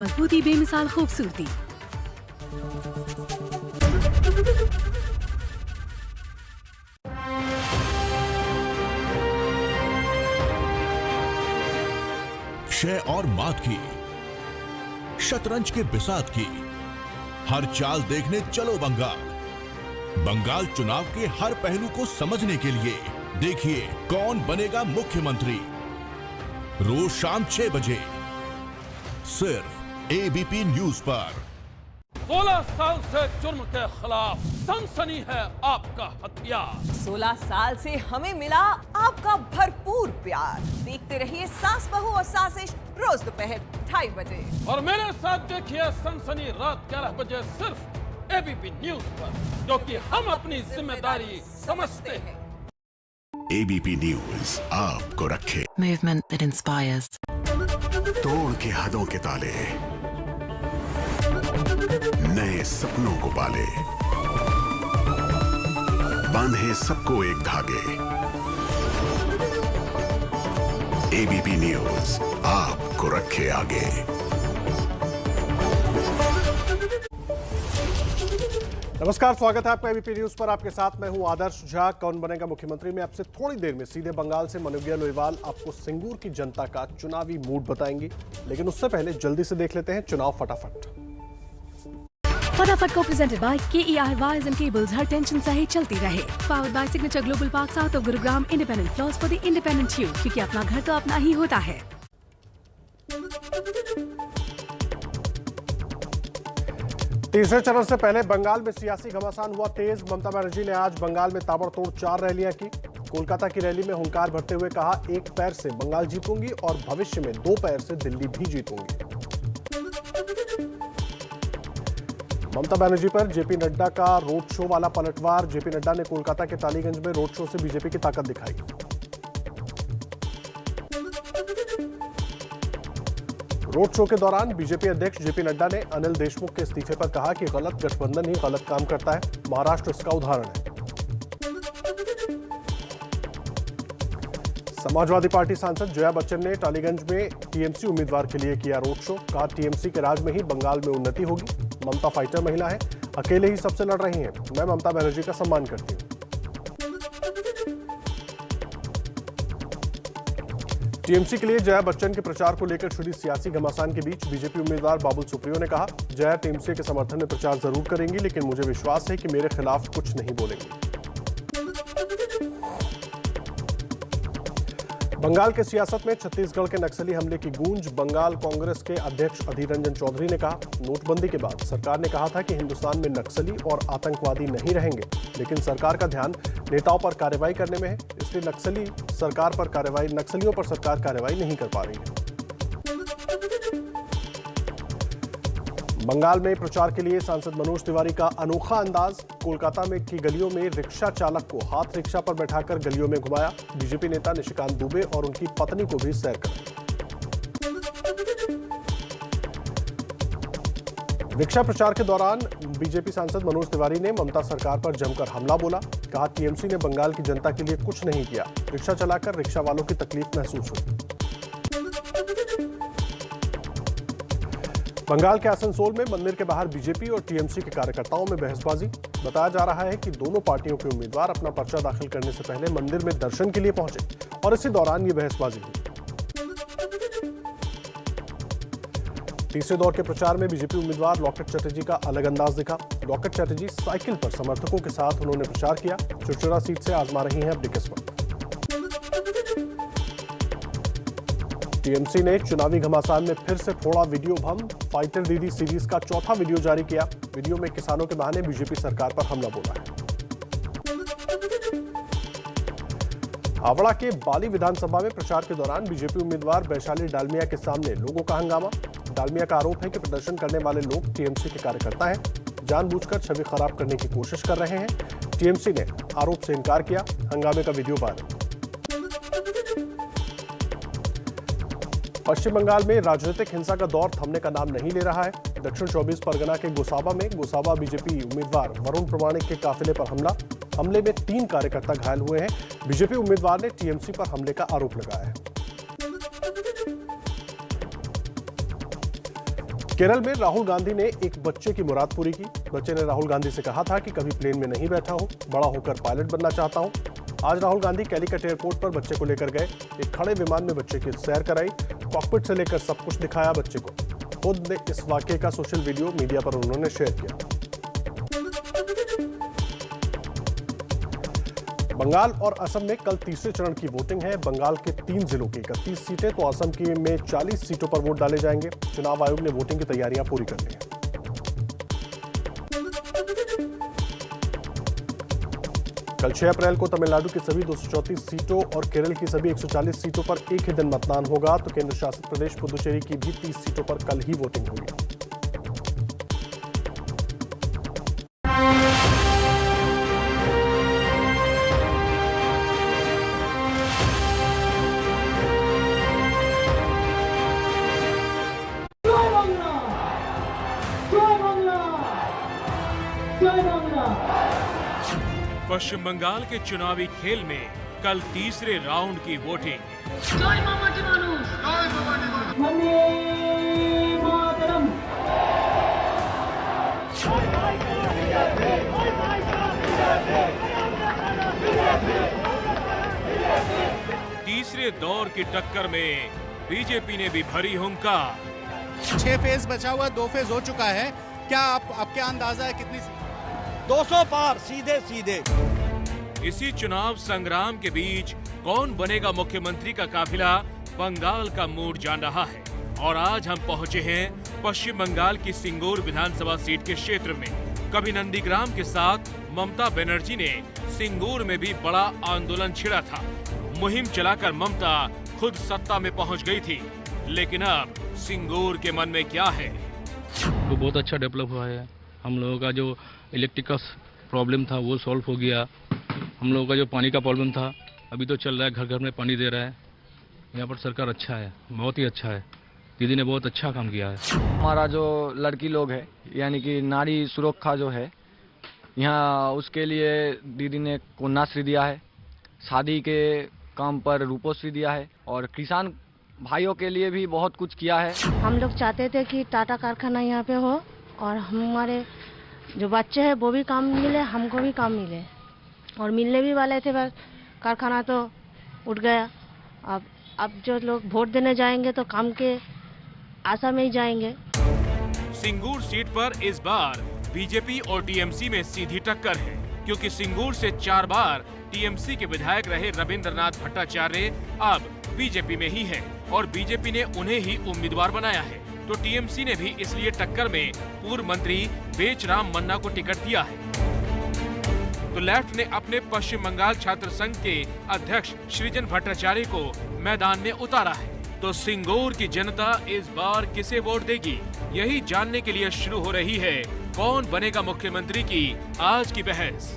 मजबूती बेमिसाल खूबसूरती। शय और मात की, शतरंज के बिसात की, हर चाल देखने चलो बंगाल। बंगाल चुनाव के हर पहलू को समझने के लिए देखिए कौन बनेगा मुख्यमंत्री, रोज शाम 6 बजे सिर्फ एबीपी न्यूज पर। 16 साल से जुर्म के खिलाफ सनसनी है आपका हथियार। 16 साल से हमें मिला आपका भरपूर प्यार। देखते रहिए सास बहू और साजिश रोज दोपहर 2:30 बजे। और मेरे साथ देखिए सनसनी रात 11 बजे सिर्फ एबीपी न्यूज पर, क्योंकि हम अपनी जिम्मेदारी समझते हैं। एबीपी न्यूज आपको रखे Movement that inspires. तोड़ के हदों के ताले, नए सपनों को पाले, बांधे सबको एक धागे। एबीपी न्यूज आपको रखे आगे। नमस्कार, स्वागत है आपका एबीपी न्यूज पर। आपके साथ मैं हूं आदर्श झा। कौन बनेगा मुख्यमंत्री में आपसे थोड़ी देर में सीधे बंगाल से मनोजिया लोईवाल आपको सिंगूर की जनता का चुनावी मूड बताएंगी, लेकिन उससे पहले जल्दी से देख लेते हैं चुनाव फटाफट। फटाफट को presented by KER wires and cables. Her tension सही चलती रहे। Powered by signature global park south of Gurugram. Independent floors for the independent you, क्योंकि अपना घर तो अपना ही होता है। तीसरे चरण से पहले बंगाल में सियासी घमासान हुआ तेज। ममता बनर्जी ने आज बंगाल में ताबड़तोड़ 4 रैलियां की। कोलकाता की रैली में हुंकार भरते हुए कहा, एक पैर से बंगाल जीतूंगी और भविष्य में 2 पैर से दिल्ली भी जीतूंगी। ममता बनर्जी पर जेपी नड्डा का रोड शो वाला पलटवार। जेपी नड्डा ने कोलकाता के टालीगंज में रोड शो से बीजेपी की ताकत दिखाई। रोड शो के दौरान बीजेपी अध्यक्ष जेपी नड्डा ने अनिल देशमुख के इस्तीफे पर कहा कि गलत गठबंधन ही गलत काम करता है। महाराष्ट्र इसका उदाहरण है। समाजवादी पार्टी सांसद जया बच्चन ने टालीगंज में टीएमसी उम्मीदवार के लिए किया रोड शो। कहा, टीएमसी के राज में ही बंगाल में उन्नति होगी। ममता फाइटर महिला है, अकेले ही सबसे लड़ रही हैं। मैं ममता बनर्जी का सम्मान करती हूं। टीएमसी के लिए जया बच्चन के प्रचार को लेकर छिड़ी सियासी घमासान के बीच बीजेपी उम्मीदवार बाबुल सुप्रियो ने कहा, जया टीएमसी के समर्थन में प्रचार जरूर करेंगी, लेकिन मुझे विश्वास है कि मेरे खिलाफ कुछ नहीं बोलेंगी। बंगाल के सियासत में छत्तीसगढ़ के नक्सली हमले की गूंज। बंगाल कांग्रेस के अध्यक्ष अधीर रंजन चौधरी ने कहा, नोटबंदी के बाद सरकार ने कहा था कि हिंदुस्तान में नक्सली और आतंकवादी नहीं रहेंगे, लेकिन सरकार का ध्यान नेताओं पर कार्रवाई करने में है, इसलिए नक्सलियों पर सरकार कार्रवाई नहीं कर पा रही है। बंगाल में प्रचार के लिए सांसद मनोज तिवारी का अनोखा अंदाज। कोलकाता में की गलियों में रिक्शा चालक को हाथ रिक्शा पर बैठाकर गलियों में घुमाया। बीजेपी नेता निशिकांत दुबे और उनकी पत्नी को भी सैर कराई। रिक्शा प्रचार के दौरान बीजेपी सांसद मनोज तिवारी ने ममता सरकार पर जमकर हमला बोला। कहा, टीएमसी ने बंगाल की जनता के लिए कुछ नहीं किया। रिक्शा चलाकर रिक्शा वालों की तकलीफ महसूस हुई। बंगाल के आसनसोल में मंदिर के बाहर बीजेपी और टीएमसी के कार्यकर्ताओं में बहसबाजी। बताया जा रहा है कि दोनों पार्टियों के उम्मीदवार अपना पर्चा दाखिल करने से पहले मंदिर में दर्शन के लिए पहुंचे और इसी दौरान ये बहसबाजी हुई। तीसरे दौर के प्रचार में बीजेपी उम्मीदवार लॉकेट चटर्जी का अलग अंदाज दिखा। लॉकेट चटर्जी साइकिल पर समर्थकों के साथ उन्होंने प्रचार किया। चुरचुरा सीट से आजमा रही हैं अपनी किस्मत। टीएमसी ने चुनावी घमासान में फिर से फोड़ा वीडियो बम। फाइटर दीदी सीरीज का चौथा वीडियो जारी किया। वीडियो में किसानों के बहाने बीजेपी सरकार पर हमला बोला है। हावड़ा के बाली विधानसभा में प्रचार के दौरान बीजेपी उम्मीदवार वैशाली डालमिया के सामने लोगों का हंगामा। डालमिया का आरोप है कि प्रदर्शन करने वाले लोग टीएमसी के कार्यकर्ता हैं, जानबूझकर छवि खराब करने की कोशिश कर रहे हैं। टीएमसी ने आरोप से इनकार किया। हंगामे का वीडियो वायरल। पश्चिम बंगाल में राजनीतिक हिंसा का दौर थमने का नाम नहीं ले रहा है। दक्षिण 24 परगना के गोसाबा में गोसाबा बीजेपी उम्मीदवार वरुण प्रमाणिक के काफिले पर हमले में 3 कार्यकर्ता घायल हुए हैं। बीजेपी उम्मीदवार ने टीएमसी पर हमले का आरोप लगाया है। केरल में राहुल गांधी ने एक बच्चे की मुराद पूरी की। बच्चे ने राहुल गांधी से कहा था कि कभी प्लेन में नहीं बैठा हूं, बड़ा होकर पायलट बनना चाहता हूं। आज राहुल गांधी कैलिकट एयरपोर्ट पर बच्चे को लेकर गए। एक खड़े विमान में बच्चे की सैर कराई, कॉकपिट से लेकर सब कुछ दिखाया बच्चे को। खुद ने इस वाकये का सोशल वीडियो मीडिया पर उन्होंने शेयर किया। बंगाल और असम में कल तीसरे चरण की वोटिंग है। बंगाल के 3 जिलों की 31 सीटें तो असम की में 40 सीटों पर वोट डाले जाएंगे। चुनाव आयोग ने वोटिंग की तैयारियां पूरी कर ली हैं। कल 6 अप्रैल को तमिलनाडु की सभी 234 सीटों और केरल की सभी 140 सीटों पर एक ही दिन मतदान होगा, तो केंद्र शासित प्रदेश पुदुचेरी की भी 30 सीटों पर कल ही वोटिंग होगी। पश्चिम बंगाल के चुनावी खेल में कल तीसरे राउंड की वोटिंग। तीसरे दौर की टक्कर में बीजेपी ने भी भरी हुंकार। 6 फेज बचा हुआ, 2 फेज हो चुका है। क्या आपके अंदाजा है कितनी? 200 पार सीधे सीधे। इसी चुनाव संग्राम के बीच कौन बनेगा मुख्यमंत्री का काफिला बंगाल का मूड जान रहा है। और आज हम पहुंचे हैं पश्चिम बंगाल की सिंगूर विधानसभा सीट के क्षेत्र में। कभी नंदीग्राम के साथ ममता बनर्जी ने सिंगूर में भी बड़ा आंदोलन छिड़ा था। मुहिम चलाकर ममता खुद सत्ता में पहुंच गई थी, लेकिन अब सिंगूर के मन में क्या है? तो बहुत अच्छा डेवलप हुआ है। हम लोगों का जो इलेक्ट्रिक का प्रॉब्लम था वो सॉल्व हो गया। हम लोगों का जो पानी का प्रॉब्लम था अभी तो चल रहा है, घर घर में पानी दे रहा है। यहाँ पर सरकार अच्छा है, बहुत ही अच्छा है। दीदी ने बहुत अच्छा काम किया है। हमारा जो लड़की लोग है यानी कि नारी सुरक्षा जो है यहाँ, उसके लिए दीदी ने कन्याश्री दिया है, शादी के काम पर रूपोश्री दिया है और किसान भाइयों के लिए भी बहुत कुछ किया है। हम लोग चाहते थे कि टाटा कारखाना यहाँ पे हो और हमारे जो बच्चे हैं वो भी काम मिले, हमको भी काम मिले, और मिलने भी वाले थे, बस कारखाना तो उठ गया। अब जो लोग वोट देने जाएंगे तो काम के आशा में ही जाएंगे। सिंगूर सीट पर इस बार बीजेपी और टीएमसी में सीधी टक्कर है, क्योंकि सिंगूर से 4 बार टीएमसी के विधायक रहे रविंद्रनाथ भट्टाचार्य अब बीजेपी में ही है और बीजेपी ने उन्हें ही उम्मीदवार बनाया है। तो टीएमसी ने भी इसलिए टक्कर में पूर्व मंत्री बेचराम मन्ना को टिकट दिया है। तो लेफ्ट ने अपने पश्चिम बंगाल छात्र संघ के अध्यक्ष सृजन भट्टाचार्य को मैदान में उतारा है। तो सिंगूर की जनता इस बार किसे वोट देगी, यही जानने के लिए शुरू हो रही है कौन बनेगा मुख्यमंत्री की आज की बहस।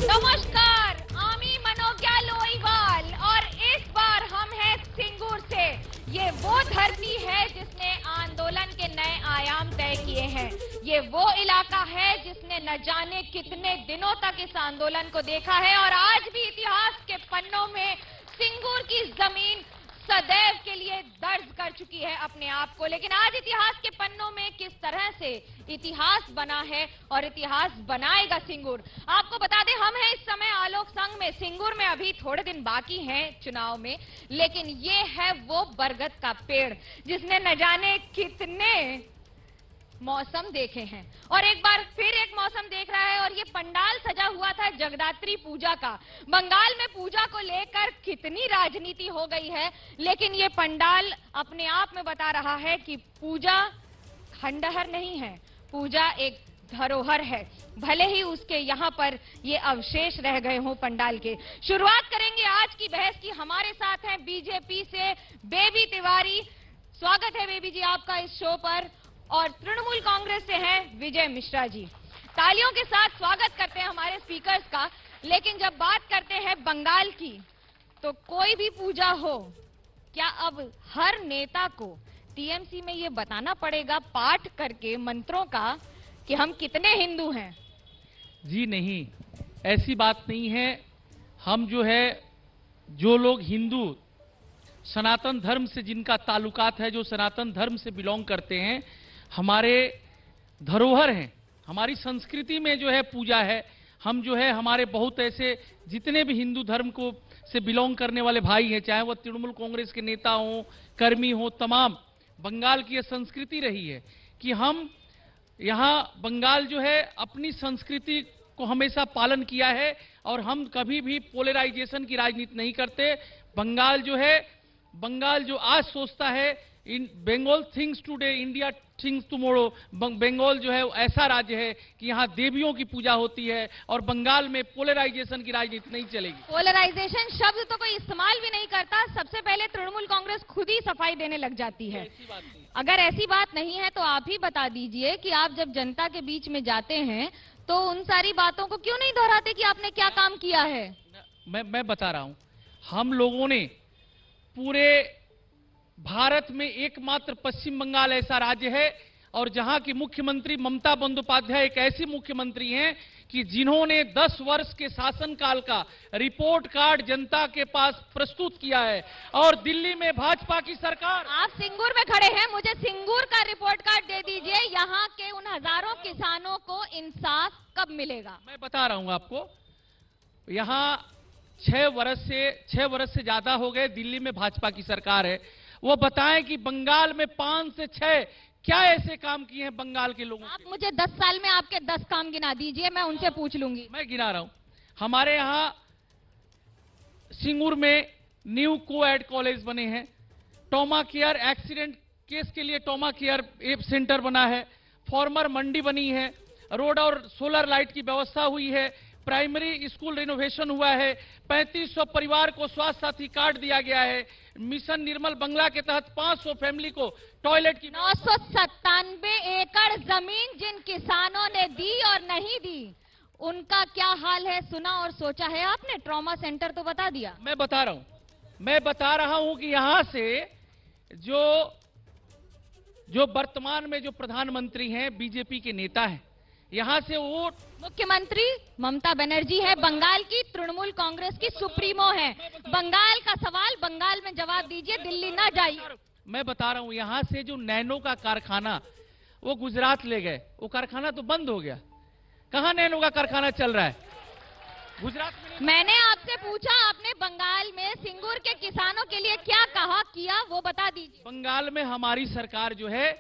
नमस्कार, आमी मनोज्ञा लोईवाल और इस बार हम हैं सिंगूर से। ये वो धरती है जिसने आंदोलन के नए आयाम तय किए हैं। ये वो इलाका है जिसने न जाने कितने दिनों तक इस आंदोलन को देखा है और आज भी इतिहास के पन्नों में सिंगूर की जमीन सदैव के लिए दर्ज कर चुकी है अपने आप को। लेकिन आज इतिहास के पन्नों में किस तरह से इतिहास बना है और इतिहास बनाएगा सिंगूर, आपको बता दें हम हैं इस समय आलोक संघ में। सिंगूर में अभी थोड़े दिन बाकी हैं चुनाव में, लेकिन ये है वो बरगद का पेड़ जिसने न जाने कितने मौसम देखे हैं और एक बार फिर एक मौसम देख रहा है। और ये पंडाल सजा हुआ था जगदात्री पूजा का। बंगाल में पूजा को लेकर कितनी राजनीति हो गई है, लेकिन ये पंडाल अपने आप में बता रहा है कि पूजा खंडहर नहीं है, पूजा एक धरोहर है, भले ही उसके यहाँ पर ये अवशेष रह गए हों पंडाल के। शुरुआत करेंगे आज की बहस की। हमारे साथ हैं बीजेपी से बेबी तिवारी। स्वागत है बेबी जी आपका इस शो पर। और तृणमूल कांग्रेस से हैं विजय मिश्रा जी। तालियों के साथ स्वागत करते हैं हमारे स्पीकर्स का। लेकिन जब बात करते हैं बंगाल की, तो कोई भी पूजा हो, क्या अब हर नेता को टीएमसी में ये बताना पड़ेगा पाठ करके मंत्रों का कि हम कितने हिंदू हैं? जी नहीं, ऐसी बात नहीं है। हम जो है जो लोग हिंदू सनातन धर्म से जिनका ताल्लुकात है, जो सनातन धर्म से बिलोंग करते हैं, हमारे धरोहर हैं, हमारी संस्कृति में जो है पूजा है। हम जो है हमारे बहुत ऐसे जितने भी हिंदू धर्म को से बिलोंग करने वाले भाई हैं, चाहे वो तृणमूल कांग्रेस के नेता हों, कर्मी हों, तमाम बंगाल की यह संस्कृति रही है कि हम यहाँ बंगाल जो है अपनी संस्कृति को हमेशा पालन किया है और हम कभी भी पोलराइजेशन की राजनीति नहीं करते। बंगाल जो है, बंगाल जो आज सोचता है in Bengal things today India things tomorrow, Bengal जो है ऐसा राज्य है कि यहाँ देवियों की पूजा होती है और बंगाल में पोलराइजेशन की राजनीति नहीं चलेगी। पोलराइजेशन शब्द तो कोई इस्तेमाल भी नहीं करता। सबसे पहले तृणमूल कांग्रेस खुद ही सफाई देने लग जाती है। अगर ऐसी बात नहीं है तो आप ही बता दीजिए कि आप जब जनता के बीच में जाते हैं तो उन सारी बातों को क्यों नहीं दोहराते कि आपने क्या काम किया है। मैं बता रहा हूं, हम लोगों ने पूरे भारत में एकमात्र पश्चिम बंगाल ऐसा राज्य है और जहां की मुख्यमंत्री ममता बंदोपाध्याय एक ऐसी मुख्यमंत्री हैं कि जिन्होंने 10 वर्ष के शासनकाल का रिपोर्ट कार्ड जनता के पास प्रस्तुत किया है। और दिल्ली में भाजपा की सरकार, आप सिंगूर में खड़े हैं, मुझे सिंगूर का रिपोर्ट कार्ड दे दीजिए। यहाँ के उन हजारों किसानों को इंसाफ कब मिलेगा? मैं बता रहा हूं आपको, यहाँ 6 वर्ष से ज्यादा हो गए दिल्ली में भाजपा की सरकार है। वो बताएं कि बंगाल में 5 से 6 क्या ऐसे काम किए हैं बंगाल के लोगों। आप मुझे 10 साल में आपके 10 काम गिना दीजिए, मैं उनसे पूछ लूंगी। मैं गिना रहा हूं। हमारे यहाँ सिंगूर में न्यू को-एड कॉलेज बने हैं, ट्रॉमा केयर एक्सीडेंट केस के लिए ट्रॉमा केयर सेंटर बना है, फॉर्मर मंडी बनी है, रोड और सोलर लाइट की व्यवस्था हुई है, प्राइमरी स्कूल रिनोवेशन हुआ है, 3500 परिवार को स्वास्थ्य साथी कार्ड दिया गया है, मिशन निर्मल बंगला के तहत 500 फैमिली को टॉयलेट की 997 एकड़ जमीन जिन किसानों ने दी और नहीं दी, उनका क्या हाल है सुना और सोचा है आपने? ट्रॉमा सेंटर तो बता दिया। मैं बता रहा हूं कि यहां से जो वर्तमान में जो प्रधानमंत्री हैं बीजेपी के नेता हैं, यहां से वो मुख्यमंत्री ममता बनर्जी है, बंगाल की तृणमूल कांग्रेस की सुप्रीमो है। बंगाल का सवाल बंगाल में जवाब दीजिए, दिल्ली ना जाइए। मैं बता रहा हूं, यहां से जो नैनो का कारखाना वो गुजरात ले गए, वो कारखाना तो बंद हो गया। कहां नैनो का कारखाना चल रहा है? गुजरात में। मैंने आपसे पूछा, आपने बंगाल में सिंगूर के किसानों के लिए क्या कहा किया, वो बता दीजिए। बंगाल में हमारी सरकार जो है,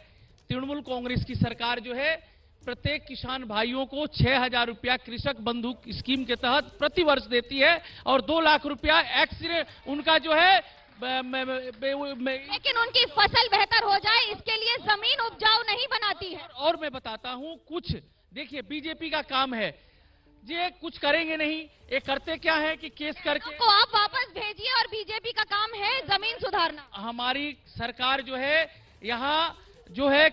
तृणमूल कांग्रेस की सरकार जो है, प्रत्येक किसान भाइयों को 6000 रुपया कृषक बंधु स्कीम के तहत प्रति वर्ष देती है और 2 लाख रुपया एक्सीडेंट उनका जो है लेकिन उनकी फसल बेहतर हो जाए इसके लिए जमीन उपजाऊ नहीं बनाती है। और मैं बताता हूं कुछ, देखिए बीजेपी का काम है, ये कुछ करेंगे नहीं, ये करते क्या है कि केस करके को आप वापस भेजिए और बीजेपी का काम है जमीन सुधारना। हमारी सरकार जो है यहाँ जो है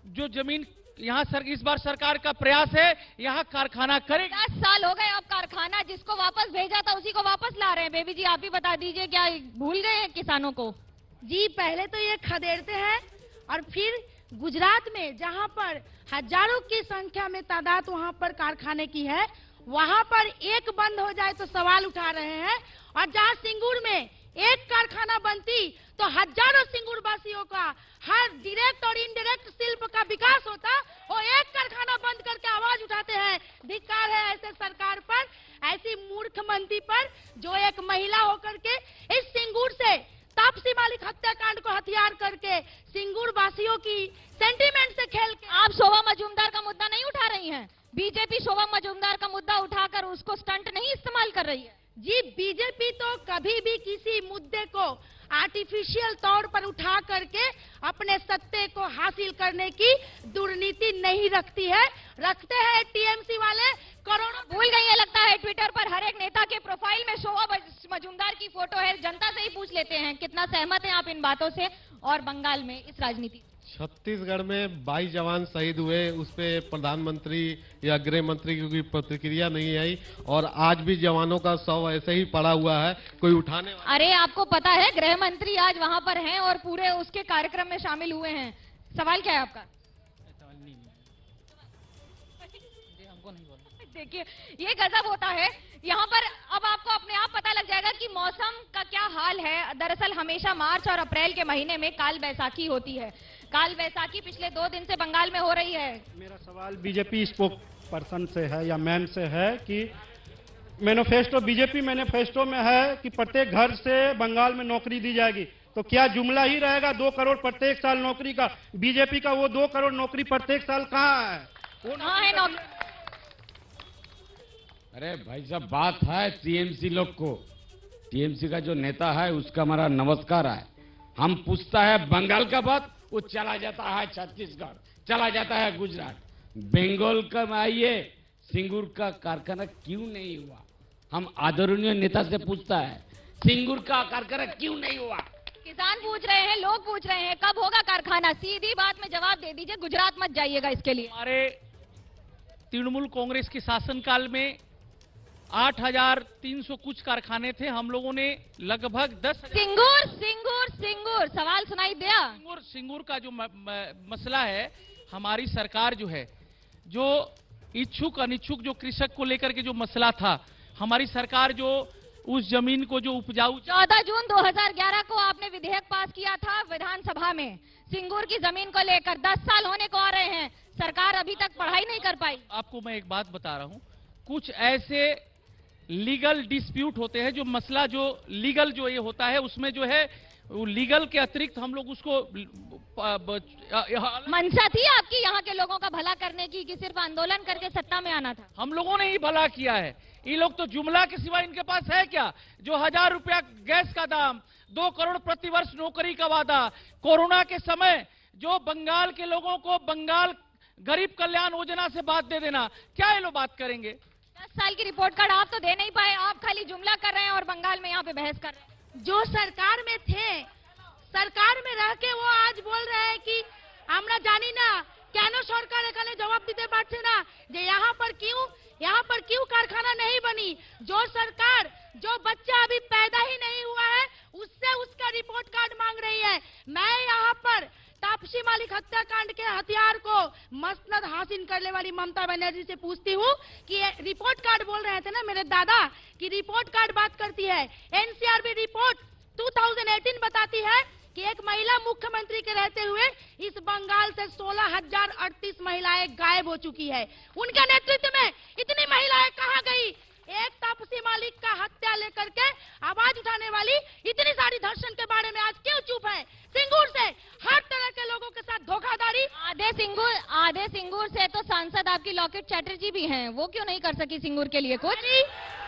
जो जमीन यहाँ इस बार सरकार का प्रयास है यहाँ कारखाना करेगी। 10 साल हो गए अब कारखाना जिसको वापस भेजा था उसी को वापस ला रहे हैं। बेबी जी आप ही बता दीजिए, क्या भूल गए हैं किसानों को? जी पहले तो ये खदेड़ते हैं और फिर गुजरात में जहां पर हजारों की संख्या में तादाद वहां पर कारखाने की है, वहां पर एक बंद हो जाए तो सवाल उठा रहे हैं। और जहां सिंगूर में एक कारखाना बनती तो हजारों सिंगूर वासियों का हर डायरेक्ट और इनडायरेक्ट शिल्प का विकास होता। वो एक कारखाना बंद करके आवाज उठाते हैं। धिक्कार है ऐसे सरकार पर, ऐसी मूर्ख मंत्री पर जो एक महिला होकर के इस सिंगूर से तापसी मालिक हत्याकांड को हथियार करके सिंगूर वासियों की सेंटीमेंट से खेल के। आप शोभा मजूमदार का मुद्दा नहीं उठा रही हैं? बीजेपी शोभा मजूमदार का मुद्दा उठाकर उसको स्टंट नहीं इस्तेमाल कर रही है? जी बीजेपी तो कभी भी किसी मुद्दे को आर्टिफिशियल तौर पर उठा करके अपने सत्ते को हासिल करने की दुर्नीति नहीं रखती है। रखते हैं टीएमसी वाले करोड़ों। भूल गई है लगता है, ट्विटर पर हर एक नेता के प्रोफाइल में शोभा मजूमदार की फोटो है। जनता से ही पूछ लेते हैं कितना सहमत हैं आप इन बातों से और बंगाल में इस राजनीति? छत्तीसगढ़ में 22 जवान शहीद हुए, उस पर प्रधानमंत्री या गृह मंत्री की कोई प्रतिक्रिया नहीं आई और आज भी जवानों का शव ऐसे ही पड़ा हुआ है, कोई उठाने वाला। अरे आपको पता है गृह मंत्री आज वहां पर हैं और पूरे उसके कार्यक्रम में शामिल हुए हैं। सवाल क्या है आपका? देखिए ये गजब होता है यहाँ पर। अब आपको अपने दरअसल हमेशा मार्च और अप्रैल के महीने में काल बैसाखी होती है। काल बैसाखी पिछले 2 दिन से बंगाल में हो रही है। मेरा सवाल बीजेपी स्पोक पर्सन से है या मैम से है कि मैनिफेस्टो, बीजेपी मैनिफेस्टो में है कि प्रत्येक घर से बंगाल में नौकरी दी जाएगी, तो क्या जुमला ही रहेगा 2 करोड़ प्रत्येक साल नौकरी का? बीजेपी का वो 2 करोड़ नौकरी प्रत्येक साल कहाँ है? वो कहाँ है नौकरी? अरे भाई साहब, बात है टीएमसी लोग को, टीएमसी का जो नेता है उसका हमारा नमस्कार है। हम पूछता है बंगाल का बात, वो चला जाता है छत्तीसगढ़, चला जाता है गुजरात। बंगाल का आइए, सिंगूर का कारखाना क्यों नहीं हुआ? हम आदरणीय नेता से पूछता है सिंगूर का कारखाना क्यों नहीं हुआ? किसान पूछ रहे हैं, लोग पूछ रहे हैं कब होगा कारखाना? सीधी बात में जवाब दे दीजिए, गुजरात मत जाइएगा इसके लिए। हमारे तृणमूल कांग्रेस के शासनकाल में 8,300 कुछ कारखाने थे, हम लोगों ने लगभग 10। सिंगूर सिंगूर सिंगूर सवाल सुनाई दिया। सिंगूर का जो मसला है, हमारी सरकार जो है, जो इच्छुक अनिच्छुक जो कृषक को लेकर के जो मसला था, हमारी सरकार जो उस जमीन को जो उपजाऊ 14 जून 2011 को आपने विधेयक पास किया था विधानसभा में सिंगूर की जमीन को लेकर। 10 साल होने को आ रहे हैं, सरकार अभी तक पढ़ाई नहीं कर पाई। आपको मैं एक बात बता रहा हूं, कुछ ऐसे लीगल डिस्प्यूट होते हैं, जो मसला जो लीगल जो ये होता है, उसमें जो है वो लीगल के अतिरिक्त हम लोग उसको मंशा थी आपकी यहाँ के लोगों का भला करने की कि सिर्फ आंदोलन करके सत्ता में आना था? हम लोगों ने ही भला किया है। ये लोग तो जुमला के सिवा इनके पास है क्या? जो 1000 रुपया गैस का दाम, 2 करोड़ प्रतिवर्ष नौकरी का वादा, कोरोना के समय जो बंगाल के लोगों को बंगाल गरीब कल्याण योजना से बात दे देना, क्या ये लोग बात करेंगे? 10 साल की रिपोर्ट कार्ड आप तो दे नहीं पाए, आप खाली जुमला कर रहे हैं और बंगाल में यहाँ पे बहस कर रहे हैं। जो सरकार में थे, सरकार में रह के वो आज बोल रहे हैं कि আমরা জানি না কেন সরকার এখানে জবাব দিতে পারছে না যে यहाँ पर क्यों कारखाना नहीं बनी। जो सरकार, जो बच्चा अभी पैदा ही नहीं हुआ है, उससे उसका रिपोर्ट कार्ड मांग रही है। मैं यहाँ पर तापसी मालिक हत्याकांड के हथियार को मसनद हासिल करने वाली ममता बनर्जी से पूछती हूँ कि रिपोर्ट कार्ड बोल रहे थे ना मेरे दादा कि रिपोर्ट कार्ड बात करती है। एनसीआरबी रिपोर्ट 2018 बताती है कि एक महिला मुख्यमंत्री के रहते हुए इस बंगाल से 16,038 महिलाएं गायब हो चुकी है। उनके नेतृत्व में इतनी महिलाएं कहां गई? एक तापसी मालिक का हत्या लेकर के आवाज उठाने वाली इतनी सारी धर्षण के बारे में आज क्यों चुप है? सिंगूर से हर तरह के लोगों के साथ धोखाधड़ी। आधे सिंगूर से तो सांसद आपकी लॉकेट चैटर्जी भी हैं, वो क्यों नहीं कर सकी सिंगूर के लिए कुछ?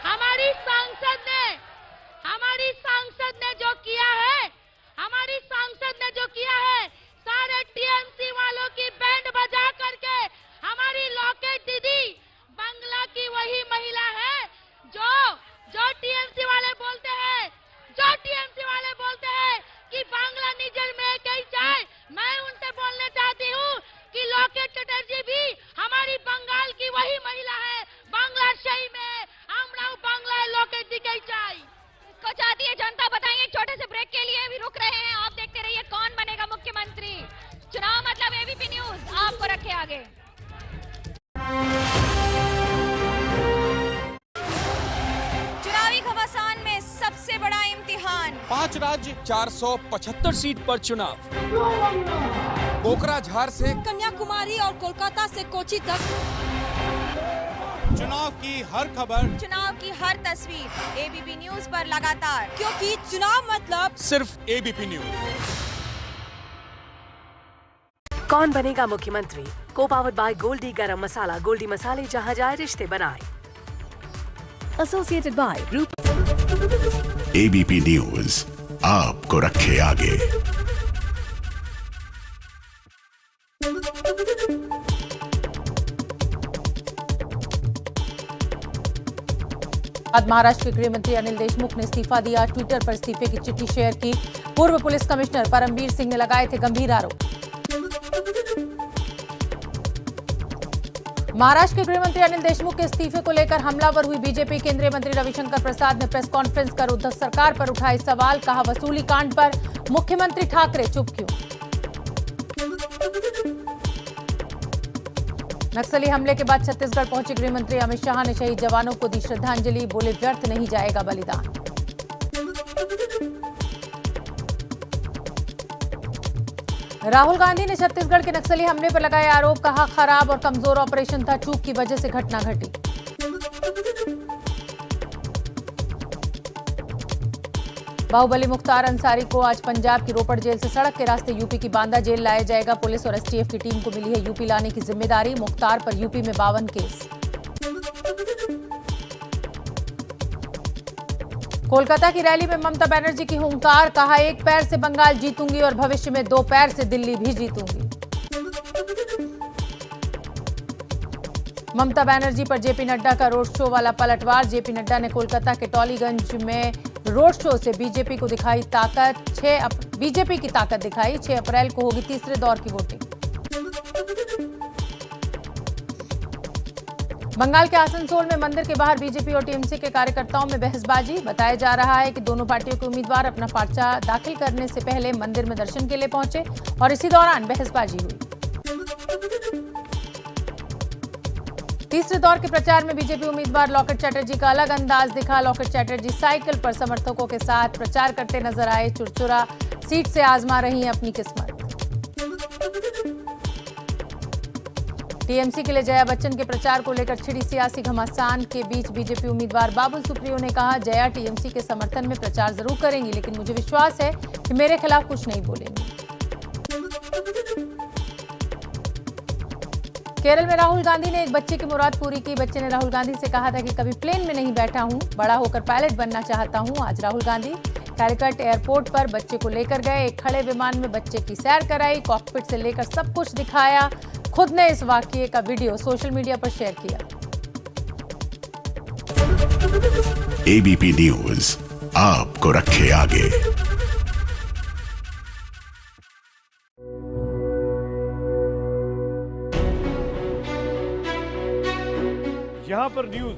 हमारी सांसद ने जो किया है, हमारी सांसद ने जो किया है, सारे टीएमसी वालों की बैंड बजा करके हमारी लॉकेट दीदी बंगला की वही महिला है जो टीएमसी वाले बोलते हैं कि बांग्ला निजर में कहीं जाए। मैं उनसे बोलना चाहती हूँ कि लॉकेट चटर्जी भी हमारी बंगाल की वही महिला है। बांग्ला शही में আমরা बांग्ला लॉकेट दिखाई जाए को चाहती है जनता। बताएंगे एक छोटे से ब्रेक के लिए भी रुक रहे हैं। आप देखते रहिए कौन बनेगा मुख्यमंत्री। चुनाव मतलब एबीपी न्यूज आपको रखे आगे। चुनावी घमासान में सबसे बड़ा इम्तिहान। 5 राज्य 475 सीट पर चुनाव। कोकराझार से कन्याकुमारी और कोलकाता से कोची तक चुनाव की हर खबर, चुनाव की हर तस्वीर एबीपी न्यूज पर लगातार, क्योंकि चुनाव मतलब सिर्फ एबीपी न्यूज। कौन बनेगा मुख्यमंत्री? को पावर्ड बाय गोल्डी गरम मसाला। गोल्डी मसाले जहां जाए रिश्ते बनाए। एसोसिएटेड बाय रूप। एबीपी न्यूज आपको रखे आगे। महाराष्ट्र के गृह मंत्री अनिल देशमुख ने इस्तीफा दिया। ट्विटर पर इस्तीफे की चिट्ठी शेयर की। पूर्व पुलिस कमिश्नर परमवीर सिंह ने लगाए थे गंभीर आरोप। महाराष्ट्र के गृह मंत्री अनिल देशमुख के इस्तीफे को लेकर हमलावर हुई बीजेपी। केंद्रीय मंत्री रविशंकर प्रसाद ने प्रेस कॉन्फ्रेंस कर उद्धव सरकार पर उठाए सवाल। कहा, वसूली कांड पर मुख्यमंत्री ठाकरे चुप क्यों? नक्सली हमले के बाद छत्तीसगढ़ पहुंचे गृह मंत्री अमित शाह ने शहीद जवानों को दी श्रद्धांजलि। बोले, व्यर्थ नहीं जाएगा बलिदान। राहुल गांधी ने छत्तीसगढ़ के नक्सली हमले पर लगाए आरोप, कहा खराब और कमजोर ऑपरेशन था, चूक की वजह से घटना घटी। बाहुबली मुख्तार अंसारी को आज पंजाब की रोपड़ जेल से सड़क के रास्ते यूपी की बांदा जेल लाया जाएगा। पुलिस और एसटीएफ की टीम को मिली है यूपी लाने की जिम्मेदारी। मुख्तार पर यूपी में 52 केस। कोलकाता की रैली में ममता बनर्जी की हुंकार, कहा एक पैर से बंगाल जीतूंगी और भविष्य में 2 पैर से दिल्ली भी जीतूंगी। ममता बनर्जी पर जेपी नड्डा का रोड शो वाला पलटवार। जेपी नड्डा ने कोलकाता के टॉलीगंज में रोड शो से बीजेपी को दिखाई ताकत। बीजेपी की ताकत दिखाई। 6 अप्रैल को होगी तीसरे दौर की वोटिंग। बंगाल के आसनसोल में मंदिर के बाहर बीजेपी और टीएमसी के कार्यकर्ताओं में बहसबाजी। बताया जा रहा है कि दोनों पार्टियों के उम्मीदवार अपना पर्चा दाखिल करने से पहले मंदिर में दर्शन के लिए पहुंचे और इसी दौरान बहसबाजी हुई। तीसरे दौर के प्रचार में बीजेपी उम्मीदवार लॉकेट चैटर्जी का अलग अंदाज दिखा। लॉकेट चैटर्जी साइकिल पर समर्थकों के साथ प्रचार करते नजर आए। चुरचुरा सीट से आजमा रही हैं अपनी किस्मत। टीएमसी के लिए जया बच्चन के प्रचार को लेकर छिड़ी सियासी घमासान के बीच बीजेपी उम्मीदवार बाबुल सुप्रियो ने कहा, जया टीएमसी के समर्थन में प्रचार जरूर करेंगी, लेकिन मुझे विश्वास है कि मेरे खिलाफ कुछ नहीं बोलेंगी। केरल में राहुल गांधी ने एक बच्चे की मुराद पूरी की। बच्चे ने राहुल गांधी से कहा था कि कभी प्लेन में नहीं बैठा हूं, बड़ा होकर पायलट बनना चाहता हूं। आज राहुल गांधी कैलकट एयरपोर्ट पर बच्चे को लेकर गए। एक खड़े विमान में बच्चे की सैर कराई, कॉकपिट से लेकर सब कुछ दिखाया। खुद ने इस वाकये का वीडियो सोशल मीडिया पर शेयर किया। एबीपी न्यूज आपको रखे आगे। यहाँ पर न्यूज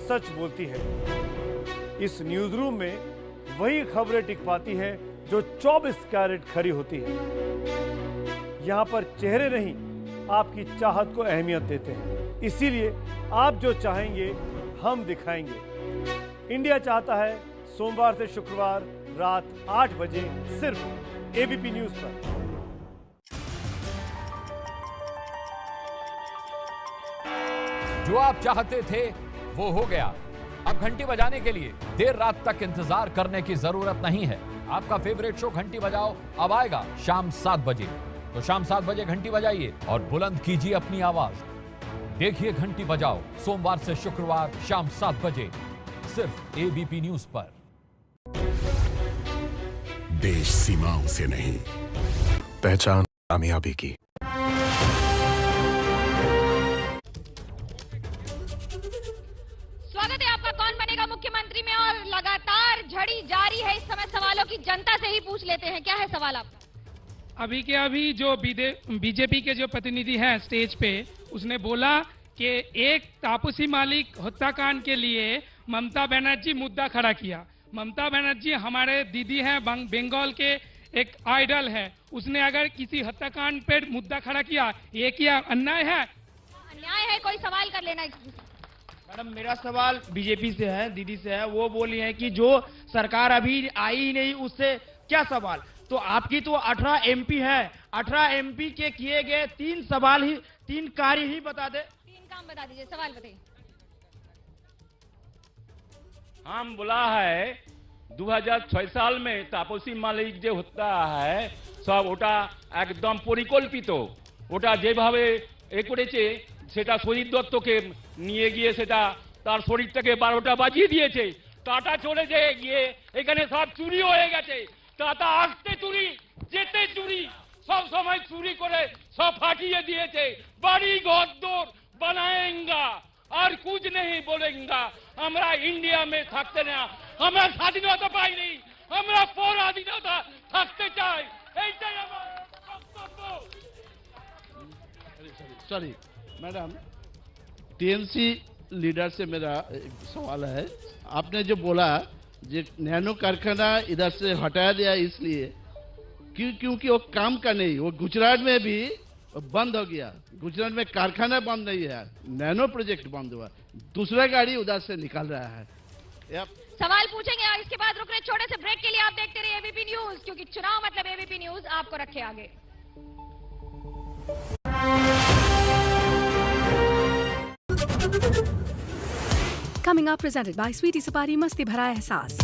सच बोलती है। इस न्यूज रूम में वही खबरें टिक पाती हैं जो 24 कैरेट खरी होती है। यहाँ पर चेहरे नहीं, आपकी चाहत को अहमियत देते हैं। इसीलिए आप जो चाहेंगे हम दिखाएंगे। इंडिया चाहता है सोमवार से शुक्रवार रात 8 बजे सिर्फ एबीपी न्यूज पर। जो आप चाहते थे वो हो गया। अब घंटी बजाने के लिए देर रात तक इंतजार करने की जरूरत नहीं है। आपका फेवरेट शो घंटी बजाओ अब आएगा शाम 7 बजे। तो शाम 7 बजे घंटी बजाइए और बुलंद कीजिए अपनी आवाज। देखिए घंटी बजाओ सोमवार से शुक्रवार शाम 7 बजे सिर्फ एबीपी न्यूज पर। देश सीमाओं से नहीं, पहचान कामयाबी की। स्वागत है आपका कौन बनेगा मुख्यमंत्री में, और लगातार झड़ी जारी है। इस समय सवालों की जनता से ही पूछ लेते हैं। क्या है सवाल आपका? अभी के अभी जो बीजेपी के जो प्रतिनिधि हैं स्टेज पे, उसने बोला कि एक तापसी मालिक हत्याकांड के लिए ममता बनर्जी मुद्दा खड़ा किया। ममता बनर्जी हमारे दीदी हैं, बंगाल के एक आइडल है। उसने अगर किसी हत्याकांड पे मुद्दा खड़ा किया, ये क्या अन्याय है? अन्याय है। कोई सवाल कर लेना। मैडम मेरा सवाल बीजेपी से है, दीदी से है। वो बोली है कि जो सरकार अभी आई ही नहीं, उससे क्या सवाल? तो आपकी तो 18 एमपी है, 18 एमपी के किए गए 3 कार्य ही बता दे। 3 काम बता दीजिए, सवाल बताइए। हम बोला है 2006 साल में तापसी मालिक जो होता है सब ওটা একদম পরিকল্পিত। ওটা যেভাবে করেছে সেটা শরীর দত্তকে নিয়ে গিয়ে সেটা তার শরীরটাকে 12টা বাজিয়ে দিয়েছে। টাটা চলে গিয়ে এখানে সব চুরি হয়ে গেছে। টাটা আসতে চুরি, যেতে চুরি, सब समय चुरी करे सब फाटिए दिए थे। बड़ी घरदोर बनाएंगा और कुछ नहीं बोलेंगा। हमरा इंडिया में थकते ना, हमरा स्वाधीनता पाई नहीं, हमरा पराधीनता थकते चाहे। सॉरी मैडम, टीएमसी लीडर से मेरा सवाल है। आपने जो बोला जो नैनो कारखाना इधर से हटा दिया इसलिए क्योंकि वो काम का नहीं, वो गुजरात में भी बंद हो गया। गुजरात में कारखाना बंद नहीं है, नैनो प्रोजेक्ट बंद हुआ, दूसरा गाड़ी उधर से निकाल रहा है। सवाल पूछेंगे और इसके बाद रुक रहे छोटे से ब्रेक के लिए। आप देखते रहिए एबीपी न्यूज, क्योंकि चुनाव मतलब एबीपी न्यूज आपको रखे आगे। Coming up, presented by Sweetie Sapari, मस्ती भरा एहसास।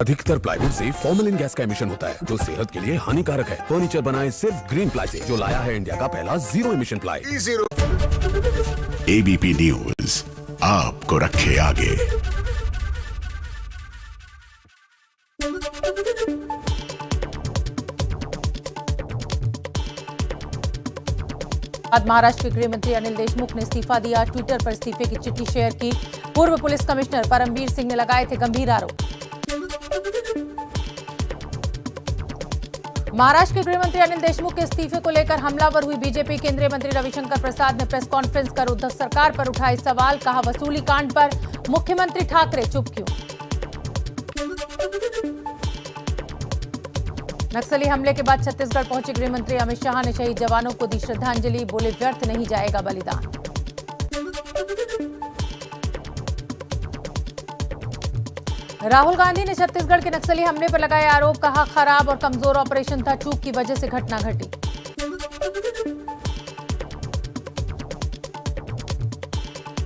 अधिकतर प्लाईवुड से फॉर्मेलिन गैस का एमिशन होता है जो सेहत के लिए हानिकारक है। फर्नीचर बनाए सिर्फ ग्रीन प्लाई से, जो लाया है इंडिया का पहला zero emission ply. ABP news आपको रखे आगे। बाद महाराष्ट्र के गृह मंत्री अनिल देशमुख ने इस्तीफा दिया। ट्विटर पर इस्तीफे की चिट्ठी शेयर की। पूर्व पुलिस कमिश्नर परमबीर सिंह ने लगाए थे गंभीर आरोप। महाराष्ट्र के गृह मंत्री अनिल देशमुख के इस्तीफे को लेकर हमलावर हुई बीजेपी। केंद्रीय मंत्री रविशंकर प्रसाद ने प्रेस कॉन्फ्रेंस कर उद्धव सरकार पर उठाए सवाल। कहा, वसूली कांड पर मुख्यमंत्री ठाकरे चुप क्यों? नक्सली हमले के बाद छत्तीसगढ़ पहुंचे गृह मंत्री अमित शाह ने शहीद जवानों को दी श्रद्धांजलि। बोले, व्यर्थ नहीं जाएगा बलिदान। राहुल गांधी ने छत्तीसगढ़ के नक्सली हमले पर लगाए आरोप। कहा, खराब और कमजोर ऑपरेशन था, चूक की वजह से घटना घटी।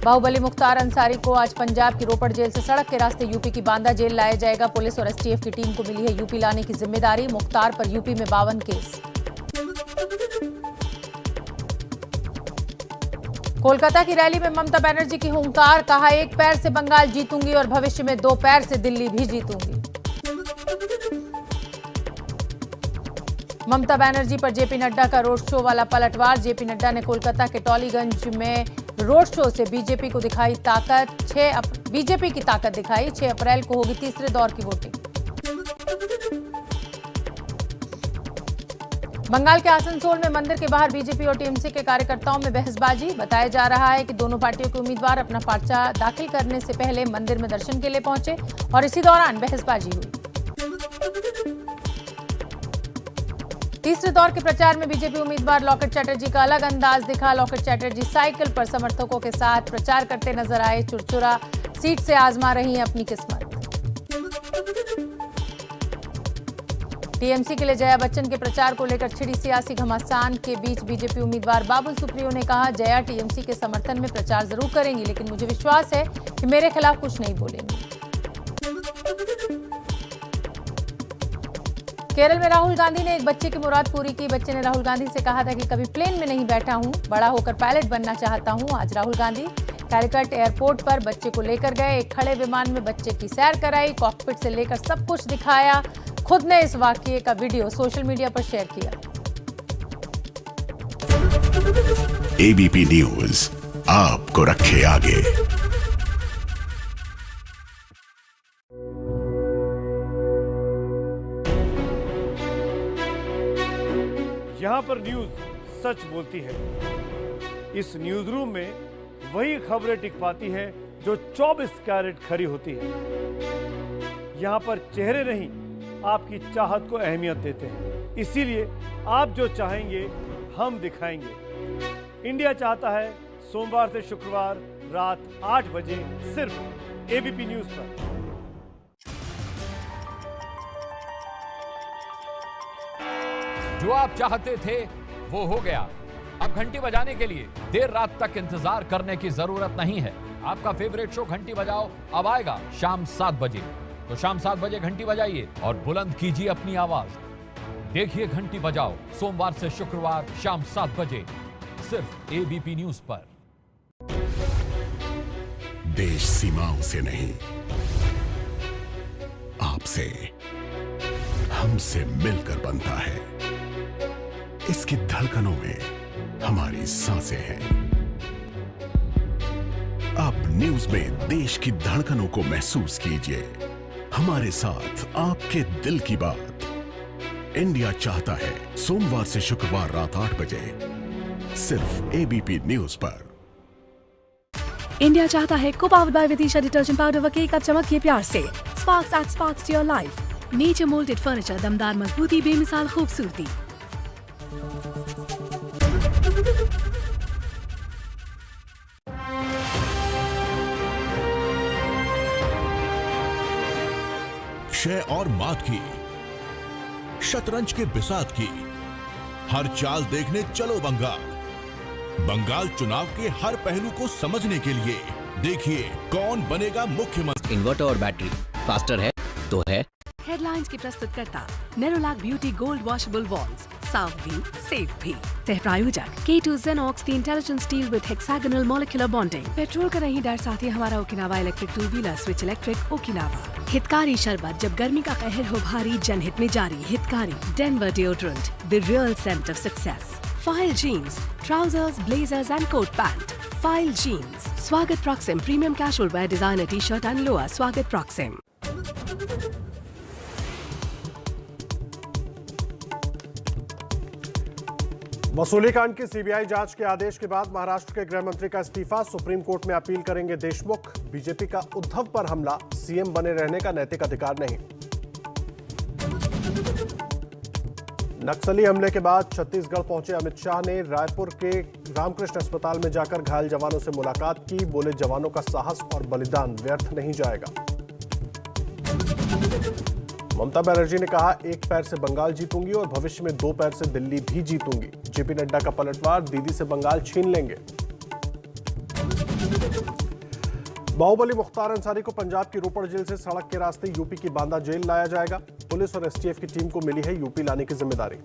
बाहुबली मुख्तार अंसारी को आज पंजाब की रोपड़ जेल से सड़क के रास्ते यूपी की बांदा जेल लाया जाएगा। पुलिस और एसटीएफ की टीम को मिली है यूपी लाने की जिम्मेदारी। मुख्तार पर यूपी में 52 केस। कोलकाता की रैली में ममता बनर्जी की हुंकार। कहा, एक पैर से बंगाल जीतूंगी और भविष्य में 2 पैर से दिल्ली भी जीतूंगी। ममता बनर्जी पर जेपी नड्डा का रोड शो वाला पलटवार। जेपी नड्डा ने कोलकाता के टॉलीगंज में रोड शो से बीजेपी को दिखाई ताकत। बीजेपी की ताकत दिखाई। 6 अप्रैल को होगी तीसरे दौर की वोटिंग। बंगाल के आसनसोल में मंदिर के बाहर बीजेपी और टीएमसी के कार्यकर्ताओं में बहसबाजी। बताया जा रहा है कि दोनों पार्टियों के उम्मीदवार अपना पर्चा दाखिल करने से पहले मंदिर में दर्शन के लिए पहुंचे और इसी दौरान बहसबाजी हुई। तीसरे दौर के प्रचार में बीजेपी उम्मीदवार लॉकेट चैटर्जी का अलग अंदाज दिखा। लॉकेट चैटर्जी साइकिल पर समर्थकों के साथ प्रचार करते नजर आए। चुरचुरा सीट से आजमा रही हैं अपनी किस्मत। टीएमसी के लिए जया बच्चन के प्रचार को लेकर छिड़ी सियासी घमासान के बीच बीजेपी उम्मीदवार बाबुल सुप्रियो ने कहा, जया टीएमसी के समर्थन में प्रचार जरूर करेंगी, लेकिन मुझे विश्वास है कि मेरे खिलाफ कुछ नहीं बोलेंगी। केरल में राहुल गांधी ने एक बच्चे की मुराद पूरी की। बच्चे ने राहुल गांधी से कहा था कि कभी प्लेन में नहीं बैठा हूं, बड़ा होकर पायलट बनना चाहता हूं। आज राहुल गांधी कैलकट एयरपोर्ट पर बच्चे को लेकर गए। एक खड़े विमान में बच्चे की सैर कराई। कॉकपिट से लेकर सब कुछ दिखाया। खुद ने इस वाकये का वीडियो सोशल मीडिया पर शेयर किया। एबीपी न्यूज आपको रखे आगे। यहाँ पर न्यूज सच बोलती है। इस न्यूज रूम में वही खबरें टिक पाती हैं जो 24 कैरेट खरी होती है। यहाँ पर चेहरे नहीं, आपकी चाहत को अहमियत देते हैं। इसीलिए आप जो चाहेंगे हम दिखाएंगे। इंडिया चाहता है सोमवार से शुक्रवार रात 8 बजे सिर्फ एबीपी न्यूज पर। जो आप चाहते थे वो हो गया। अब घंटी बजाने के लिए देर रात तक इंतजार करने की जरूरत नहीं है। आपका फेवरेट शो घंटी बजाओ अब आएगा शाम 7 बजे। तो शाम 7 बजे घंटी बजाइए और बुलंद कीजिए अपनी आवाज। देखिए घंटी बजाओ सोमवार से शुक्रवार शाम 7 बजे सिर्फ एबीपी न्यूज पर। देश सीमाओं से नहीं, आपसे, हमसे मिलकर बनता है। इसकी धड़कनों में हमारी सांसें हैं। आप न्यूज में देश की धड़कनों को महसूस कीजिए। हमारे साथ आपके दिल की बात। इंडिया चाहता है सोमवार से शुक्रवार रात 8 बजे सिर्फ एबीपी न्यूज पर। इंडिया चाहता है को powered by Vidisha detergent powder व केक। अब चमकिए प्यार से। Sparks at sparks to your life. Nature moulded furniture, दमदार मजबूती, बेमिसाल खूबसूरती। शय और मात की, शतरंज के बिसात की, हर चाल देखने चलो बंगाल। बंगाल चुनाव के हर पहलू को समझने के लिए देखिए कौन बनेगा मुख्यमंत्री। इन्वर्टर और बैटरी फास्टर है तो है। हेडलाइंस की प्रस्तुतकर्ता Nerolac beauty gold washable walls, साफ भी सेफ भी। सह प्रायोजक K2 Xenox the intelligent steel with hexagonal molecular bonding. Petrol का नहीं डर साथी हमारा Okinawa electric 2 wheeler switch electric Okinawa. Hitkari शरबत, जब गर्मी का कहर हो भारी, जनहित में जारी। Hitkari Denver deodorant, the real scent of success. File jeans, trousers, blazers and coat pant. File jeans. Swagat Proxim premium casual wear designer T-shirt and lower. Swagat Proxim. वसूली कांड की सीबीआई जांच के आदेश के बाद महाराष्ट्र के गृह मंत्री का इस्तीफा। सुप्रीम कोर्ट में अपील करेंगे देशमुख। बीजेपी का उद्धव पर हमला, सीएम बने रहने का नैतिक अधिकार नहीं। नक्सली हमले के बाद छत्तीसगढ़ पहुंचे अमित शाह ने रायपुर के रामकृष्ण अस्पताल में जाकर घायल जवानों से मुलाकात की। बोले, जवानों का साहस और बलिदान व्यर्थ नहीं जाएगा। ममता बनर्जी ने कहा, एक पैर से बंगाल जीतूंगी और भविष्य में 2 पैर से दिल्ली भी जीतूंगी। जेपी नड्डा का पलटवार, दीदी से बंगाल छीन लेंगे। बाहुबली मुख्तार अंसारी को पंजाब की रोपड़ जेल से सड़क के रास्ते यूपी की बांदा जेल लाया जाएगा। पुलिस और एसटीएफ की टीम को मिली है यूपी लाने की जिम्मेदारी।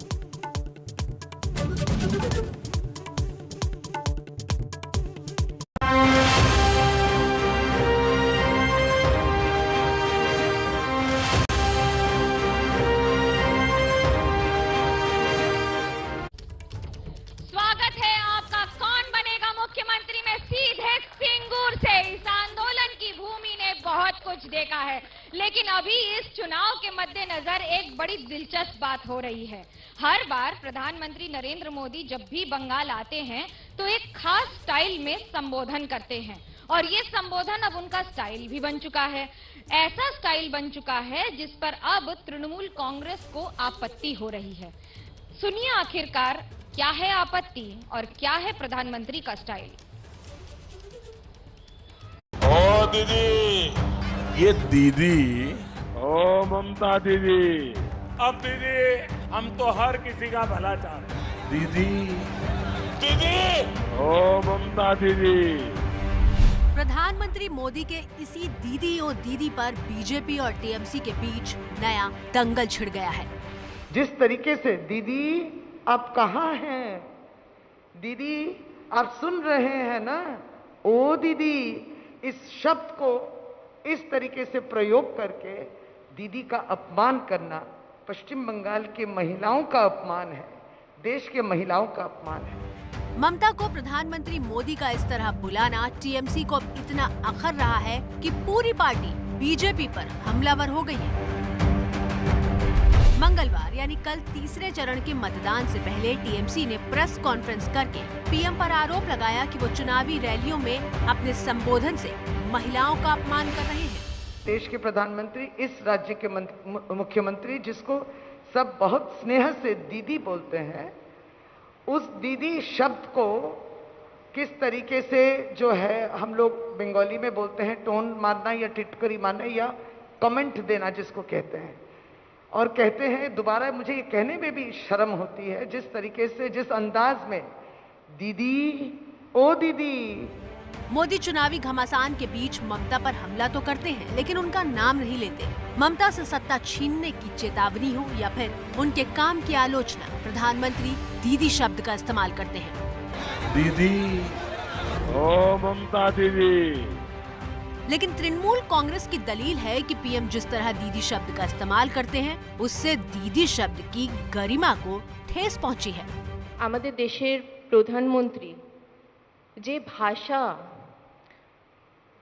स्वागत है आपका कौन बनेगा मुख्यमंत्री में सीधे सिंगूर से। इस आंदोलन की भूमि ने बहुत कुछ देखा है, लेकिन अभी इस चुनाव के मद्देनजर एक बड़ी दिलचस्प बात हो रही है। हर बार प्रधानमंत्री नरेंद्र मोदी जब भी बंगाल आते हैं तो एक खास स्टाइल में संबोधन करते हैं, और ये संबोधन अब उनका स्टाइल भी बन चुका है। ऐसा स्टाइल बन चुका है जिस पर अब तृणमूल कांग्रेस को आपत्ति हो रही है। सुनिए आखिरकार क्या है आपत्ति और क्या है प्रधानमंत्री का स्टाइल। ओ दीदी, ये दीदी, ओ ममता दीदी, अब दीदी हम तो हर किसी का भला चाह रहे हैं। दीदी, दीदी, ओ ममता दीदी। प्रधानमंत्री मोदी के इसी दीदी और दीदी पर बीजेपी और टीएमसी के बीच नया दंगल छिड़ गया है। जिस तरीके से दीदी आप कहाँ हैं, दीदी आप सुन रहे हैं ना, ओ दीदी, इस शब्द को इस तरीके से प्रयोग करके दीदी का अपमान करना पश्चिम बंगाल के महिलाओं का अपमान है, देश के महिलाओं का अपमान है। ममता को प्रधानमंत्री मोदी का इस तरह बुलाना टीएमसी को इतना अखर रहा है कि पूरी पार्टी बीजेपी पर हमलावर हो गई है। मंगलवार यानी कल तीसरे चरण के मतदान से पहले टीएमसी ने प्रेस कॉन्फ्रेंस करके पीएम पर आरोप लगाया कि वो चुनावी रैलियों में अपने संबोधन से महिलाओं का अपमान कर रहे हैं। देश के प्रधानमंत्री, इस राज्य के मुख्यमंत्री, जिसको सब बहुत स्नेह से दीदी बोलते हैं, उस दीदी शब्द को किस तरीके से जो है हम लोग बंगाली में बोलते हैं टोन मारना या टिटकरी मारना या कमेंट देना जिसको कहते हैं, और कहते हैं, दोबारा मुझे ये कहने में भी शर्म होती है, जिस तरीके से, जिस अंदाज में दीदी, ओ दीदी। मोदी चुनावी घमासान के बीच ममता पर हमला तो करते हैं, लेकिन उनका नाम नहीं लेते। ममता से सत्ता छीनने की चेतावनी हो या फिर उनके काम की आलोचना, प्रधानमंत्री दीदी शब्द का इस्तेमाल करते हैं। दीदी, ओ ममता दीदी। लेकिन तृणमूल कांग्रेस की दलील है कि पीएम जिस तरह दीदी शब्द का इस्तेमाल करते हैं, उससे दीदी शब्द की गरिमा को ठेस पहुंची है। আমাদের দেশের প্রধানমন্ত্রী যে ভাষা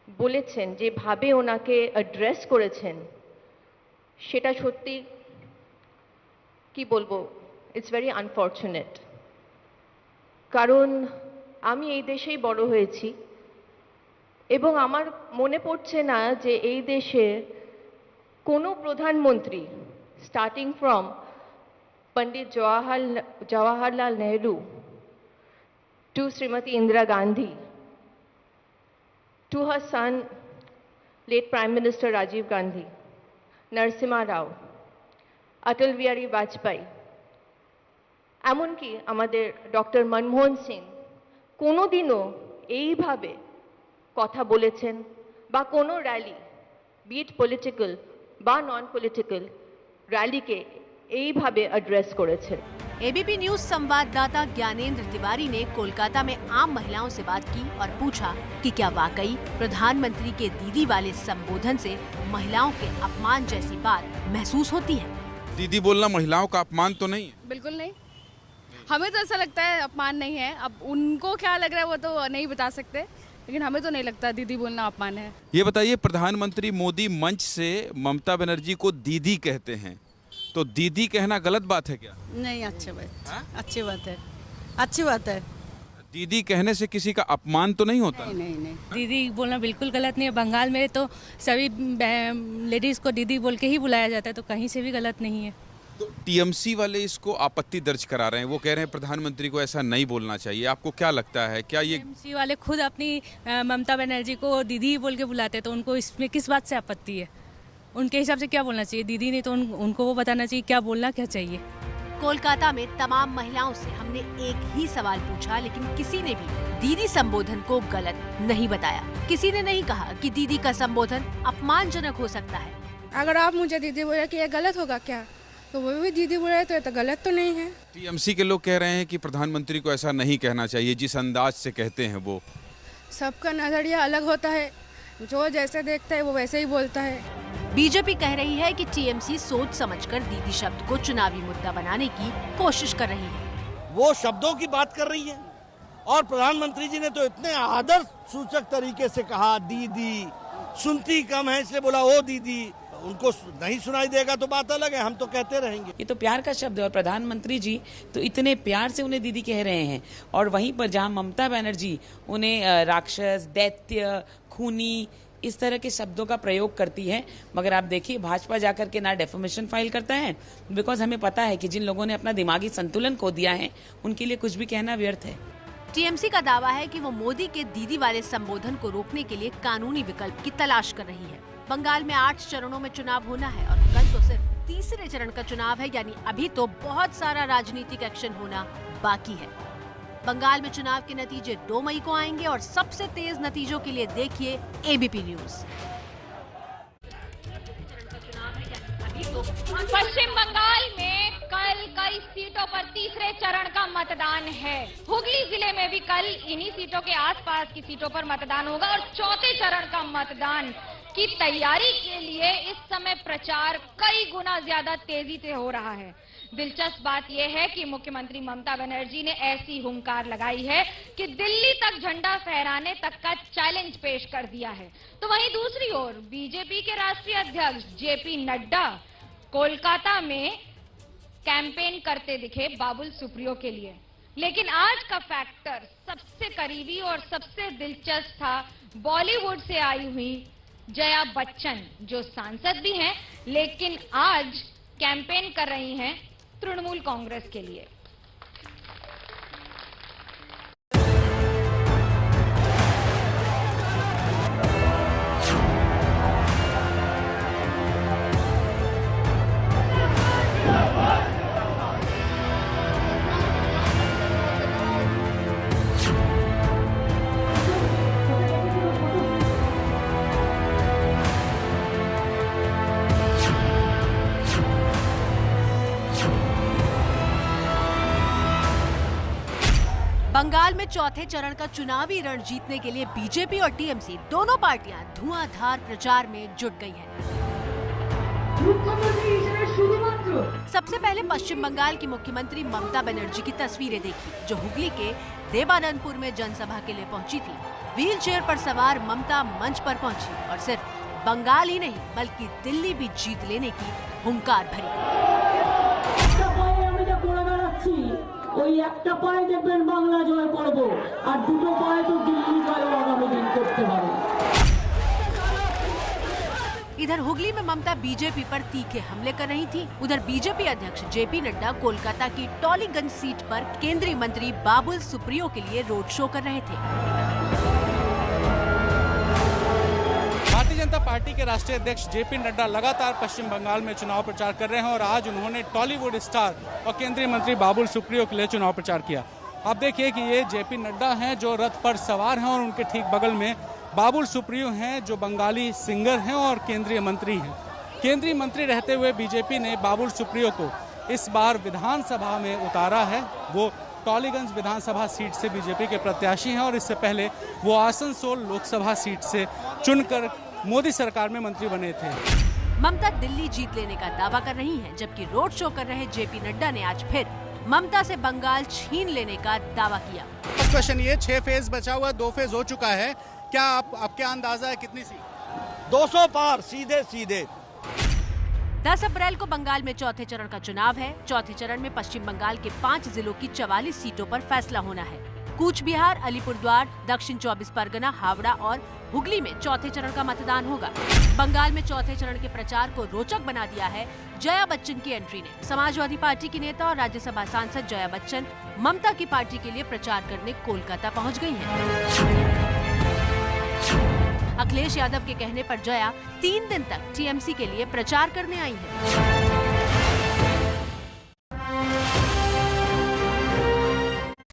বলেছেন, যেভাবে ওনাকে অ্যাড্রেস করেছেন, সেটা সত্যি কি বলবো, ইটস ভেরি আনফর্চুনেট। কারণ আমি এই দেশেই বড় হয়েছি এবং আমার মনে পড়ছে না যে এই দেশের কোনো প্রধানমন্ত্রী starting from Pandit Jawaharlal Nehru to Srimati Indira Gandhi to her son late Prime Minister Rajiv Gandhi, Narasimha Rao, Atal Bihari Vajpayee, এমনকি আমাদের ডক্টর মনমোহন সিং কোনোদিনও এইভাবে কথা বলেছেন বা কোনো র্যালি, বিট পলিটিক্যাল বা নন পলিটিক্যাল র্যালিকে এইভাবে অ্যাড্রেস করেছেন। एबीपी न्यूज संवाददाता ज्ञानेंद्र तिवारी ने कोलकाता में आम महिलाओं से बात की और पूछा कि क्या वाकई प्रधानमंत्री के दीदी वाले संबोधन से महिलाओं के अपमान जैसी बात महसूस होती है। दीदी बोलना महिलाओं का अपमान तो नहीं है? बिल्कुल नहीं, हमें तो ऐसा लगता है अपमान नहीं है। अब उनको क्या लग रहा है वो तो नहीं बता सकते, लेकिन हमें तो नहीं लगता दीदी बोलना अपमान है। ये बताइए, प्रधानमंत्री मोदी मंच से ममता बनर्जी को दीदी कहते हैं, तो दीदी कहना गलत बात है क्या? नहीं, अच्छी बात है, अच्छी बात है। दीदी कहने से किसी का अपमान तो नहीं होता? नहीं, दीदी बोलना बिल्कुल गलत नहीं है। बंगाल में तो सभी लेडीज को दीदी बोल के ही बुलाया जाता है, तो कहीं से भी गलत नहीं है। तो टीएमसी वाले इसको आपत्ति दर्ज करा रहे हैं, वो कह रहे हैं प्रधानमंत्री को ऐसा नहीं बोलना चाहिए। आपको क्या लगता है, क्या ये टीएमसी वाले खुद अपनी ममता बनर्जी को दीदी बोल के बुलाते हैं, तो उनको इसमें किस बात से आपत्ति है? उनके हिसाब से क्या बोलना चाहिए? दीदी ने तो उनको वो बताना चाहिए क्या बोलना क्या चाहिए। कोलकाता में तमाम महिलाओं से हमने एक ही सवाल पूछा, लेकिन किसी ने भी दीदी संबोधन को गलत नहीं बताया। किसी ने नहीं कहा कि दीदी का संबोधन अपमानजनक हो सकता है। अगर आप मुझे दीदी बोले कि ये गलत होगा क्या, तो वो भी दीदी बोले तो ये तो गलत तो नहीं है। टीएमसी के लोग कह रहे हैं कि प्रधानमंत्री को ऐसा नहीं कहना चाहिए, जिस अंदाज से कहते हैं वो। सबका नजरिया अलग होता है, जो जैसे देखता है वो वैसे ही बोलता है। बीजेपी कह रही है कि टीएमसी सोच समझकर दीदी शब्द को चुनावी मुद्दा बनाने की कोशिश कर रही है। वो शब्दों की बात कर रही है और प्रधानमंत्री जी ने तो इतने आदर सूचक तरीके से कहा दीदी, सुनती कम है इसलिए बोला ओ दीदी। उनको नहीं सुनाई देगा तो बात अलग है, हम तो कहते रहेंगे। ये तो प्यार का शब्द है और प्रधानमंत्री जी तो इतने प्यार से उन्हें दीदी कह रहे हैं, और वहीं पर जहां ममता बनर्जी उन्हें राक्षस, दैत्य, खूनी इस तरह के शब्दों का प्रयोग करती है। मगर आप देखिए, भाजपा जाकर के ना डेफेमेशन फाइल करता है, बिकॉज हमें पता है कि जिन लोगों ने अपना दिमागी संतुलन खो दिया है उनके लिए कुछ भी कहना व्यर्थ है। टीएमसी का दावा है कि वो मोदी के दीदी वाले संबोधन को रोकने के लिए कानूनी विकल्प की तलाश कर रही है। बंगाल में 8 चरणों में चुनाव होना है और कल तो सिर्फ तीसरे चरण का चुनाव है, यानी अभी तो बहुत सारा राजनीतिक एक्शन होना बाकी है। बंगाल में चुनाव के नतीजे 2 मई को आएंगे और सबसे तेज नतीजों के लिए देखिए एबीपी न्यूज। पश्चिम बंगाल में कल कई सीटों पर तीसरे चरण का मतदान है। हुगली जिले में भी कल इन्हीं सीटों के आसपास की सीटों पर मतदान होगा और चौथे चरण का मतदान की तैयारी के लिए इस समय प्रचार कई गुना ज्यादा तेजी से हो रहा है। दिलचस्प बात यह है कि मुख्यमंत्री ममता बनर्जी ने ऐसी हुंकार लगाई है कि दिल्ली तक झंडा फहराने तक का चैलेंज पेश कर दिया है। तो वहीं दूसरी ओर बीजेपी के राष्ट्रीय अध्यक्ष जेपी नड्डा कोलकाता में कैंपेन करते दिखे बाबुल सुप्रियो के लिए। लेकिन आज का फैक्टर सबसे करीबी और सबसे दिलचस्प था बॉलीवुड से आई हुई जया बच्चन, जो सांसद भी हैं लेकिन आज कैंपेन कर रही हैं तृणमूल कांग्रेस के लिए। बंगाल में चौथे चरण का चुनावी रण जीतने के लिए बीजेपी और टीएमसी दोनों पार्टियां धुआंधार प्रचार में जुट गई हैं। सबसे पहले पश्चिम बंगाल की मुख्यमंत्री ममता बनर्जी की तस्वीरें देखी, जो हुगली के देवानंदपुर में जनसभा के लिए पहुंची थी। व्हील चेयर पर सवार ममता मंच पर पहुंची और सिर्फ बंगाल ही नहीं बल्कि दिल्ली भी जीत लेने की हुंकार भरी। ওই একটা পায়ে দেখবেন বাংলা জয় করব আর দুটো পায়ে তো দিল্লি জয় আগামী দিন করতে পারে। इधर हुगली में ममता बीजेपी पर तीखे हमले कर रही थी। उधर बीजेपी अध्यक्ष जेपी नड्डा कोलकाता की टॉलीगंज सीट पर केंद्रीय मंत्री बाबुल सुप्रियो के लिए रोड शो कर रहे थे। भारतीय जनता जनता पार्टी के राष्ट्रीय अध्यक्ष जेपी नड्डा लगातार पश्चिम बंगाल में चुनाव प्रचार कर रहे हैं और आज उन्होंने टॉलीवुड स्टार और केंद्रीय मंत्री बाबुल सुप्रियो के लिए चुनाव प्रचार किया। आप देखिए कि ये जेपी नड्डा हैं जो रथ पर सवार हैं और उनके ठीक बगल में बाबुल सुप्रियो हैं जो बंगाली सिंगर हैं और केंद्रीय मंत्री हैं। केंद्रीय मंत्री रहते हुए बीजेपी ने बाबुल सुप्रियो को इस बार विधानसभा में उतारा है। वो टॉलीगंज विधानसभा सीट से बीजेपी के प्रत्याशी हैं और इससे पहले वो आसनसोल लोकसभा सीट से चुनकर मोदी सरकार में मंत्री बने थे। ममता दिल्ली जीत लेने का दावा कर रही हैं, जबकि रोड शो कर रहे जेपी नड्डा ने आज फिर ममता से बंगाल छीन लेने का दावा किया। फर्स्ट क्वेश्चन ये 6 फेज बचा हुआ, 2 फेज हो चुका है, क्या आपके अंदाजा है कितनी सीट? 200 पार सीधे सीधे। 10 अप्रैल को बंगाल में चौथे चरण का चुनाव है। चौथे चरण में पश्चिम बंगाल के 5 जिलों की 44 सीटों पर फैसला होना है। कूच बिहार, अलीपुरद्वार, दक्षिण 24 परगना, हावड़ा और हुगली में चौथे चरण का मतदान होगा। बंगाल में चौथे चरण के प्रचार को रोचक बना दिया है जया बच्चन की एंट्री ने। समाजवादी पार्टी की नेता और राज्यसभा सांसद जया बच्चन ममता की पार्टी के लिए प्रचार करने कोलकाता पहुंच गई हैं। अखिलेश यादव के कहने पर जया 3 दिन तक टीएमसी के लिए प्रचार करने आई हैं।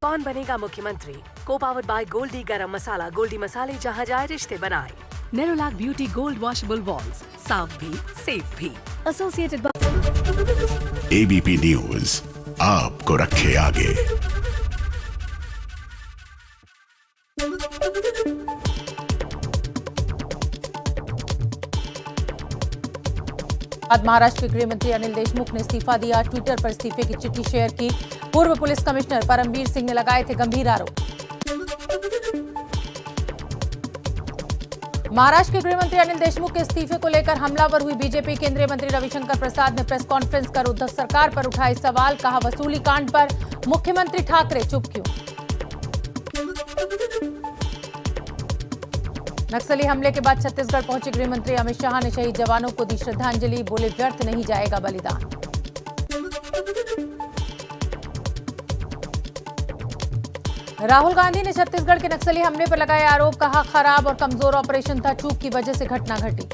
कौन बनेगा मुख्यमंत्री? को पावर्ड बाय गोल्डी गरम मसाला। गोल्डी मसाले जहां जाए रिश्ते बनाए। Nerolac beauty gold washable walls, साफ भी सेफ भी। एसोसिएटेड बाय एबीपी न्यूज, आपको रखे आगे। बाद महाराष्ट्र के गृह मंत्री अनिल देशमुख ने इस्तीफा दिया। ट्विटर पर इस्तीफे की चिट्ठी शेयर की। पूर्व पुलिस कमिश्नर परमवीर सिंह ने लगाए थे गंभीर आरोप। महाराष्ट्र के गृह मंत्री अनिल देशमुख के इस्तीफे को लेकर हमलावर हुई बीजेपी। केंद्रीय मंत्री रविशंकर प्रसाद ने प्रेस कॉन्फ्रेंस कर उद्धव सरकार पर उठाए सवाल। कहा, वसूली कांड पर मुख्यमंत्री ठाकरे चुप क्यों? नक्सली हमले के बाद छत्तीसगढ़ पहुंचे गृह मंत्री अमित शाह ने शहीद जवानों को दी श्रद्धांजलि। बोले, व्यर्थ नहीं जाएगा बलिदान। राहुल गांधी ने छत्तीसगढ़ के नक्सली हमले पर लगाए आरोप। कहा, खराब और कमजोर ऑपरेशन था, चूक की वजह से घटना घटी।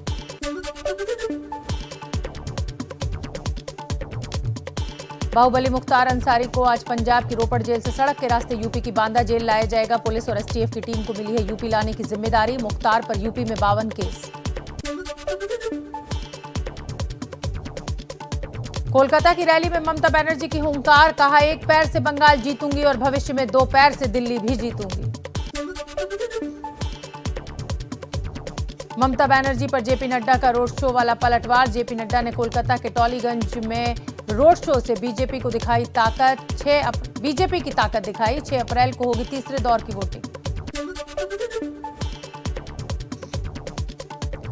बाहुबली मुख्तार अंसारी को आज पंजाब की रोपड़ जेल से सड़क के रास्ते यूपी की बांदा जेल लाया जाएगा। पुलिस और एसटीएफ की टीम को मिली है यूपी लाने की जिम्मेदारी। मुख्तार पर यूपी में 52 केस। कोलकाता की रैली में ममता बनर्जी की हुंकार। कहा, एक पैर से बंगाल जीतूंगी और भविष्य में 2 पैर से दिल्ली भी जीतूंगी। ममता बनर्जी पर जेपी नड्डा का रोड शो वाला पलटवार। जेपी नड्डा ने कोलकाता के टॉलीगंज में रोड शो से बीजेपी को दिखाई ताकत। बीजेपी की ताकत दिखाई। 6 अप्रैल को होगी तीसरे दौर की वोटिंग।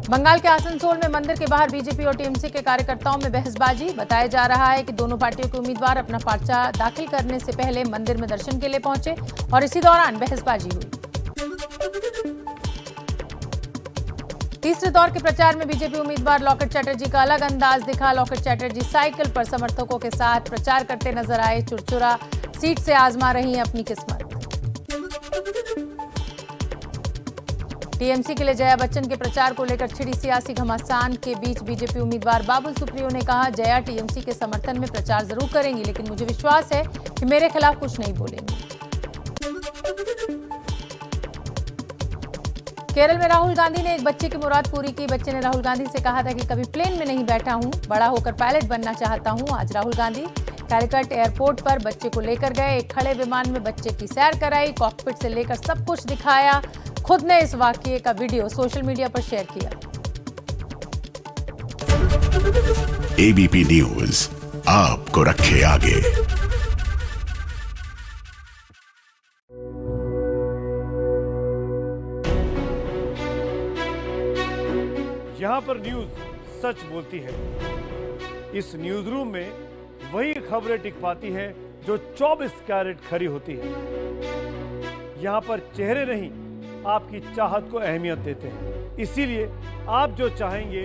बंगाल के आसनसोल में मंदिर के बाहर बीजेपी और टीएमसी के कार्यकर्ताओं में बहसबाजी। बताया जा रहा है कि दोनों पार्टियों के उम्मीदवार अपना पर्चा दाखिल करने से पहले मंदिर में दर्शन के लिए पहुंचे और इसी दौरान बहसबाजी हुई। तीसरे दौर के प्रचार में बीजेपी उम्मीदवार लॉकेट चैटर्जी का अलग अंदाज दिखा। लॉकेट चैटर्जी साइकिल पर समर्थकों के साथ प्रचार करते नजर आए। चुरचुरा सीट से आजमा रही हैं अपनी किस्मत। टीएमसी के लिए जया बच्चन के प्रचार को लेकर छिड़ी सियासी घमासान के बीच बीजेपी उम्मीदवार बाबुल सुप्रियो ने कहा, जया टीएमसी के समर्थन में प्रचार जरूर करेंगी, लेकिन मुझे विश्वास है कि मेरे खिलाफ कुछ नहीं बोलेंगी। केरल में राहुल गांधी ने एक बच्चे की मुराद पूरी की। बच्चे ने राहुल गांधी से कहा था कि कभी प्लेन में नहीं बैठा हूं, बड़ा होकर पायलट बनना चाहता हूं। आज राहुल गांधी कैलकट एयरपोर्ट पर बच्चे को लेकर गए। एक खड़े विमान में बच्चे की सैर कराई, कॉकपिट से लेकर सब कुछ दिखाया। खुद ने इस वाकये का वीडियो सोशल मीडिया पर शेयर किया। एबीपी न्यूज, आपको रखे आगे। यहाँ पर न्यूज सच बोलती है। इस न्यूज रूम में वही खबरें टिक पाती हैं जो 24 कैरेट खरी होती है। यहाँ पर चेहरे नहीं, आपकी चाहत को अहमियत देते हैं। इसीलिए आप जो चाहेंगे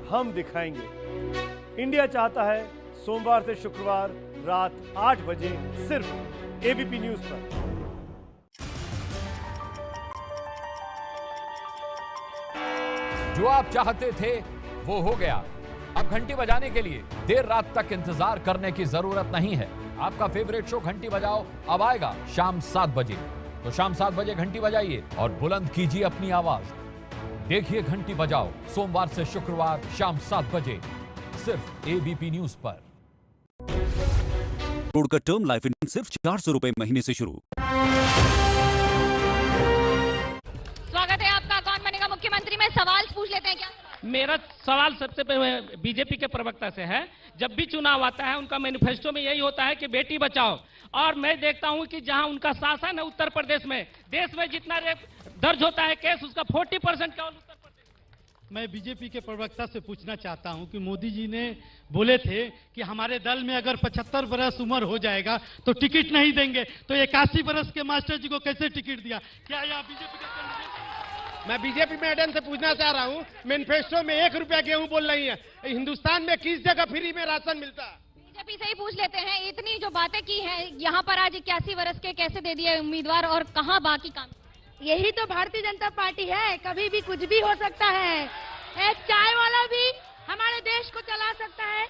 हम दिखाएंगे। इंडिया चाहता है सोमवार से शुक्रवार रात 8 बजे सिर्फ एबीपी न्यूज पर। जो आप चाहते थे वो हो गया। अब घंटी बजाने के लिए देर रात तक इंतजार करने की जरूरत नहीं है। आपका फेवरेट शो घंटी बजाओ अब आएगा शाम 7 बजे। तो शाम 7 बजे घंटी बजाइए और बुलंद कीजिए अपनी आवाज। देखिए घंटी बजाओ सोमवार से शुक्रवार शाम 7 बजे सिर्फ एबीपी न्यूज पर। करोड़ का टर्म लाइफ इंश्योरेंस सिर्फ 400 रुपए महीने से शुरू। स्वागत है आपका। कौन बनेगा मुख्यमंत्री में सवाल पूछ लेते हैं क्या? मेरा सवाल सबसे पहले बीजेपी के प्रवक्ता से है। जब भी चुनाव आता है उनका मैनिफेस्टो में यही होता है कि बेटी बचाओ, और मैं देखता हूं कि जहां उनका शासन है उत्तर प्रदेश में, देश में जितना रेप दर्ज होता है केस उसका 40% केवल उत्तर प्रदेश। मैं बीजेपी के प्रवक्ता से पूछना चाहता हूं कि मोदी जी ने बोले थे कि हमारे दल में अगर 75 बरस उम्र हो जाएगा तो टिकट नहीं देंगे, तो 81 बरस के मास्टर जी को कैसे टिकट दिया? क्या यह बीजेपी का? मैं बीजेपी मैडम से पूछना चाह रहा हूँ, मैनिफेस्टो में 1 रुपया गेहूं बोल रही है, हिंदुस्तान में किस जगह फ्री में राशन मिलता? बीजेपी से ही पूछ लेते हैं। इतनी जो बातें की हैं, यहाँ पर आज 81 वर्ष के कैसे दे दिए उम्मीदवार और कहाँ बाकी काम? यही तो भारतीय जनता पार्टी है, कभी भी कुछ भी हो सकता है। एक चाय वाला भी हमारे देश को चला सकता है,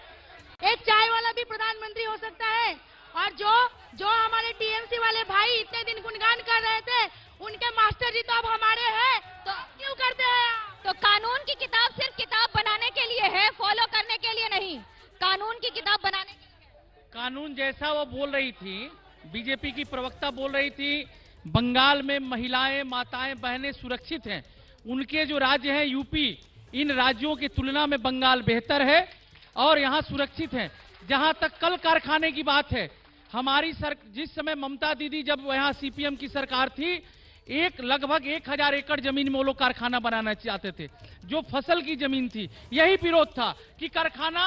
एक चाय वाला भी प्रधानमंत्री हो सकता है। और जो हमारे टीएमसी वाले भाई इतने दिन गुणगान कर रहे थे, उनके मास्टर जी तो अब हमारे हैं, तो क्यों करते हैं? तो कानून की किताब सिर्फ किताब बनाने के लिए है, फॉलो करने के लिए नहीं। कानून की किताब बनाने के लिए। कानून जैसा वो बोल रही थी, बीजेपी की प्रवक्ता बोल रही थी, बंगाल में महिलाएं, माताएं, बहनें सुरक्षित हैं। उनके जो राज्य हैं यूपी, इन राज्यों की तुलना में बंगाल बेहतर है और यहाँ सुरक्षित है। जहां तक कल कारखाने की बात है, हमारी जिस समय ममता दीदी जब यहाँ सीपीएम की सरकार थी, लगभग 1000 एकड़ जमीन में वो लोग कारखाना बनाना चाहते थे। जो फसल की जमीन थी, यही विरोध था कि कारखाना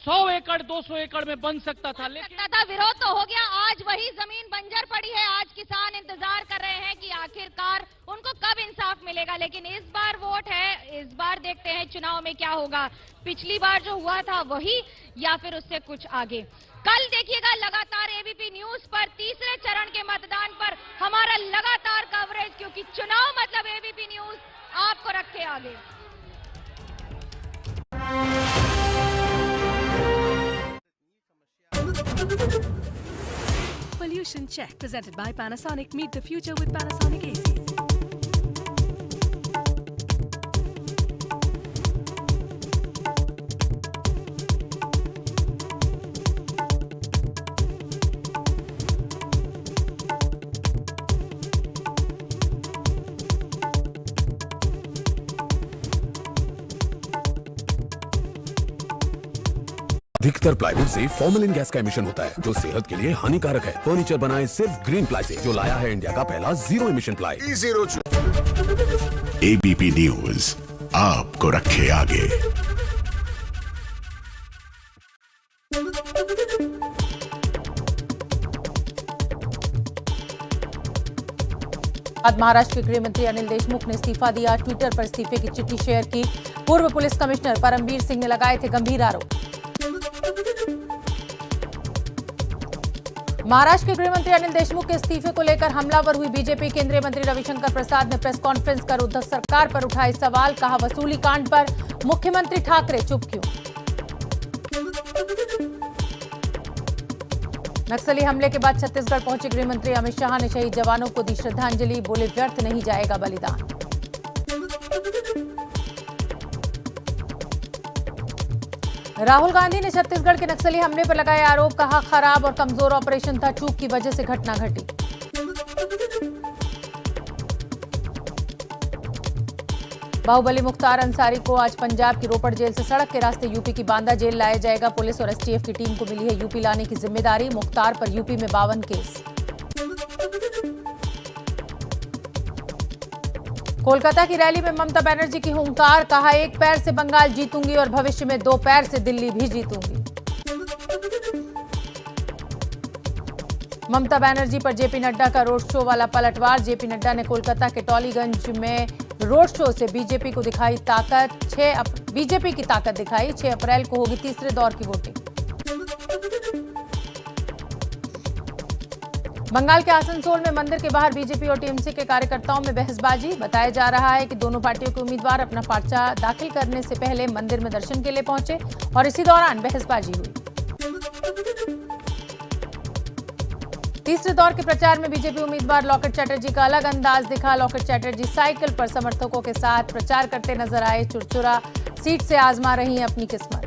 100 एकड़ 200 एकड़ में बन सकता था, लेकिन विरोध तो हो गया। आज वही जमीन बंजर पड़ी है। आज किसान इंतजार कर रहे हैं कि आखिरकार उनको कब इंसाफ मिलेगा। लेकिन इस बार वोट है, इस बार देखते हैं चुनाव में क्या होगा। पिछली बार जो हुआ था वही या फिर उससे कुछ आगे। कल देखिएगा लगातार एबीपी न्यूज पर तीसरे चरण के मतदान पर हमारा लगातार कवरेज, क्योंकि चुनाव मतलब एबीपी न्यूज आपको रखे आगे। Pollution check presented by Panasonic. Meet the future with Panasonic ACs. अधिकतर प्लाईवुड से फॉर्मेलिन गैस का एमिशन होता है जो सेहत के लिए हानिकारक है। फर्नीचर बनाए सिर्फ ग्रीन प्लाई से, जो लाया है इंडिया का पहला zero emission ply. ABP news आपको रखे आगे। बाद महाराष्ट्र के गृह मंत्री अनिल देशमुख ने इस्तीफा दिया। ट्विटर पर इस्तीफे की चिट्ठी शेयर की। पूर्व पुलिस कमिश्नर परमवीर सिंह ने लगाए थे गंभीर आरोप। महाराष्ट्र के गृह मंत्री अनिल देशमुख के इस्तीफे को लेकर हमलावर हुई बीजेपी। केंद्रीय मंत्री रविशंकर प्रसाद ने प्रेस कॉन्फ्रेंस कर उद्धव सरकार पर उठाए सवाल। कहा, वसूली कांड पर मुख्यमंत्री ठाकरे चुप क्यों? नक्सली हमले के बाद छत्तीसगढ़ पहुंचे गृह मंत्री अमित शाह ने शहीद जवानों को दी श्रद्धांजलि। बोले, व्यर्थ नहीं जाएगा बलिदान। राहुल गांधी ने छत्तीसगढ़ के नक्सली हमले पर लगाए आरोप। कहा, खराब और कमजोर ऑपरेशन था, चूक की वजह से घटना घटी। बाहुबली मुख्तार अंसारी को आज पंजाब की रोपड़ जेल से सड़क के रास्ते यूपी की बांदा जेल लाया जाएगा। पुलिस और एसटीएफ की टीम को मिली है यूपी लाने की जिम्मेदारी। मुख्तार पर यूपी में 52 केस। कोलकाता की रैली में ममता बनर्जी की हुंकार। कहा, एक पैर से बंगाल जीतूंगी और भविष्य में 2 पैर से दिल्ली भी जीतूंगी। ममता बनर्जी पर जेपी नड्डा का रोड शो वाला पलटवार। जेपी नड्डा ने कोलकाता के टॉलीगंज में रोड शो से बीजेपी को दिखाई ताकत। बीजेपी की ताकत दिखाई। 6 अप्रैल को होगी तीसरे दौर की वोटिंग। बंगाल के आसनसोल में मंदिर के बाहर बीजेपी और टीएमसी के कार्यकर्ताओं में बहसबाजी। बताया जा रहा है कि दोनों पार्टियों के उम्मीदवार अपना पर्चा दाखिल करने से पहले मंदिर में दर्शन के लिए पहुंचे और इसी दौरान बहसबाजी हुई। तीसरे दौर के प्रचार में बीजेपी उम्मीदवार लॉकेट चैटर्जी का अलग अंदाज दिखा। लॉकेट चैटर्जी साइकिल पर समर्थकों के साथ प्रचार करते नजर आए। चुरचुरा सीट से आजमा रही हैं अपनी किस्मत।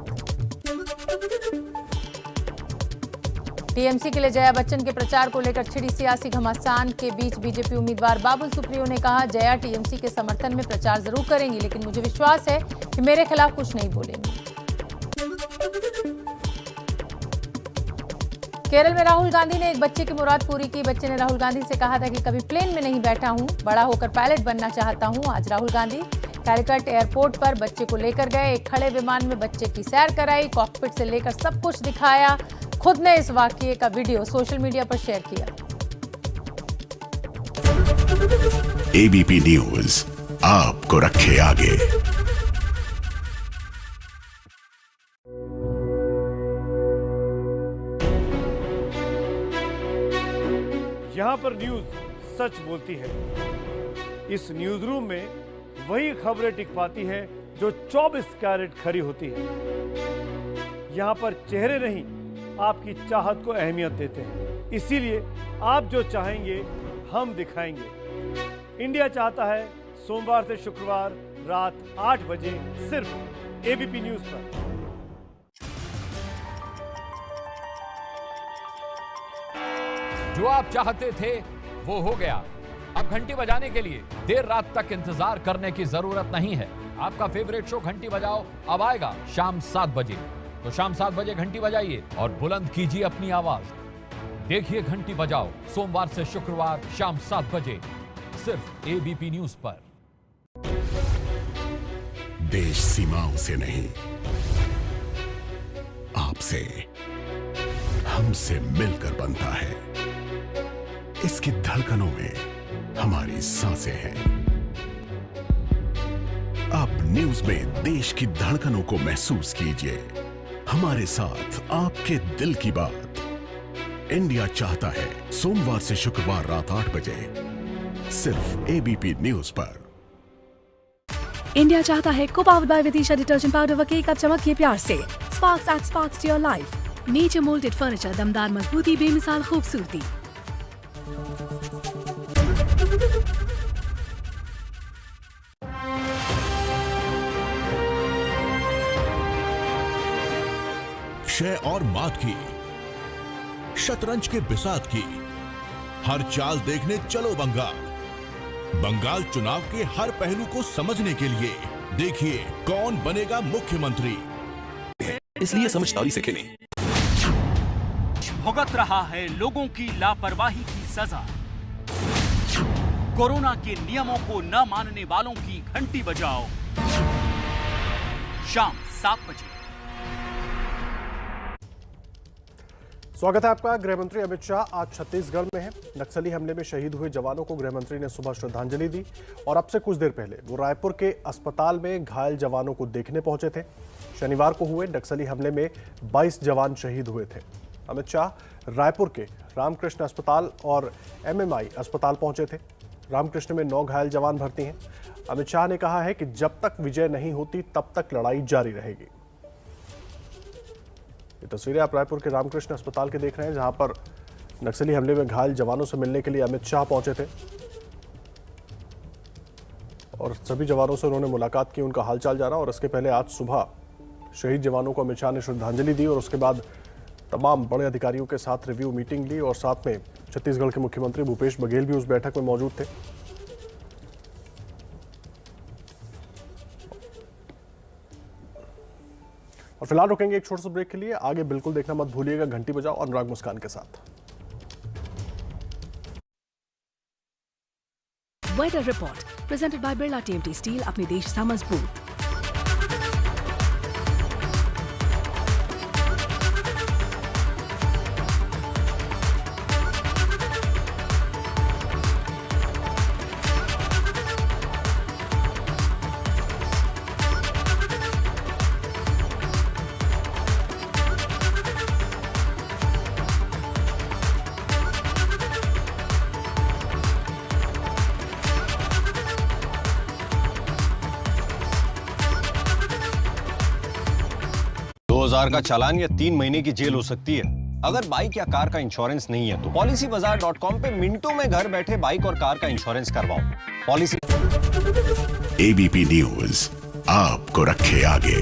टीएमसी के लिए जया बच्चन के प्रचार को लेकर छिड़ी सियासी घमासान के बीच बीजेपी उम्मीदवार बाबुल सुप्रियो ने कहा, जया टीएमसी के समर्थन में प्रचार जरूर करेंगी, लेकिन मुझे विश्वास है कि मेरे खिलाफ कुछ नहीं बोलेंगी। केरल में राहुल गांधी ने एक बच्चे की मुराद पूरी की। बच्चे ने राहुल गांधी से कहा था कि कभी प्लेन में नहीं बैठा हूं, बड़ा होकर पायलट बनना चाहता हूं। आज राहुल गांधी कैलकट एयरपोर्ट पर बच्चे को लेकर गए। एक खड़े विमान में बच्चे की सैर कराई, कॉकपिट से लेकर सब कुछ दिखाया। खुद ने इस वाकये का वीडियो सोशल मीडिया पर शेयर किया। एबीपी न्यूज आपको रखे आगे। यहां पर न्यूज सच बोलती है। इस न्यूज रूम में वही खबरें टिक पाती हैं जो 24 कैरेट खरी होती है। यहां पर चेहरे नहीं, आपकी चाहत को अहमियत देते हैं। इसीलिए आप जो चाहेंगे हम दिखाएंगे। इंडिया चाहता है सोमवार से शुक्रवार रात 8 बजे सिर्फ एबीपी न्यूज पर। जो आप चाहते थे वो हो गया। अब घंटी बजाने के लिए देर रात तक इंतजार करने की जरूरत नहीं है। आपका फेवरेट शो घंटी बजाओ अब आएगा शाम 7 बजे। तो शाम 7 बजे घंटी बजाइए और बुलंद कीजिए अपनी आवाज। देखिए घंटी बजाओ सोमवार से शुक्रवार शाम 7 बजे सिर्फ एबीपी न्यूज पर। देश सीमाओं से नहीं, आपसे, हमसे मिलकर बनता है। इसकी धड़कनों में हमारी सांसें हैं। अब न्यूज में देश की धड़कनों को महसूस कीजिए। हमारे साथ आपके दिल की बात। इंडिया चाहता है सोमवार से शुक्रवार रात 8 बजे सिर्फ एबीपी न्यूज पर। इंडिया चाहता है को powered by Vidisha detergent powder व केक। अब चमकिए प्यार से। Sparks at sparks to your life. Nature moulded furniture, दमदार मजबूती, बेमिसाल खूबसूरती। शय और मात की, शतरंज के बिसात की, हर चाल देखने चलो बंगाल। बंगाल चुनाव के हर पहलू को समझने के लिए देखिए कौन बनेगा मुख्यमंत्री, इसलिए समझदारी से खेलें। भुगत रहा है लोगों की लापरवाही की सजा। कोरोना के नियमों को न मानने वालों की घंटी बजाओ शाम 7 बजे। स्वागत है आपका। गृहमंत्री अमित शाह आज छत्तीसगढ़ में हैं। नक्सली हमले में शहीद हुए जवानों को गृहमंत्री ने सुबह श्रद्धांजलि दी और अब से कुछ देर पहले वो रायपुर के अस्पताल में घायल जवानों को देखने पहुंचे थे। शनिवार को हुए नक्सली हमले में 22 जवान शहीद हुए थे। अमित शाह रायपुर के रामकृष्ण अस्पताल और एमएमआई अस्पताल पहुंचे थे। रामकृष्ण में 9 घायल जवान भर्ती हैं। अमित शाह ने कहा है कि जब तक विजय नहीं होती तब तक लड़ाई जारी रहेगी। ये तस्वीरें आप रायपुर के रामकृष्ण अस्पताल के देख रहे हैं, जहां पर नक्सली हमले में घायल जवानों से मिलने के लिए अमित शाह पहुंचे थे और सभी जवानों से उन्होंने मुलाकात की, उनका हालचाल जाना। और इसके पहले आज सुबह शहीद जवानों को अमित शाह ने श्रद्धांजलि दी और उसके बाद तमाम बड़े अधिकारियों के साथ रिव्यू मीटिंग ली और साथ में छत्तीसगढ़ के मुख्यमंत्री भूपेश बघेल भी उस बैठक में मौजूद थे। और फिलहाल रुकेंगे एक छोटे से ब्रेक के लिए। आगे बिल्कुल देखना मत भूलिएगा घंटी बजाओ अनुराग मुस्कान के साथ। Weather report presented by Birla TMT steel. अपने देश सा मजबूत। 10,000 का चालान या 3 महीने की जेल हो सकती है। अगर बाइक या कार का इंश्योरेंस नहीं है तो policybazaar.com पे मिनटों में घर बैठे बाइक और कार का इंश्योरेंस करवाओ। पॉलिसी एबीपी न्यूज आपको रखे आगे।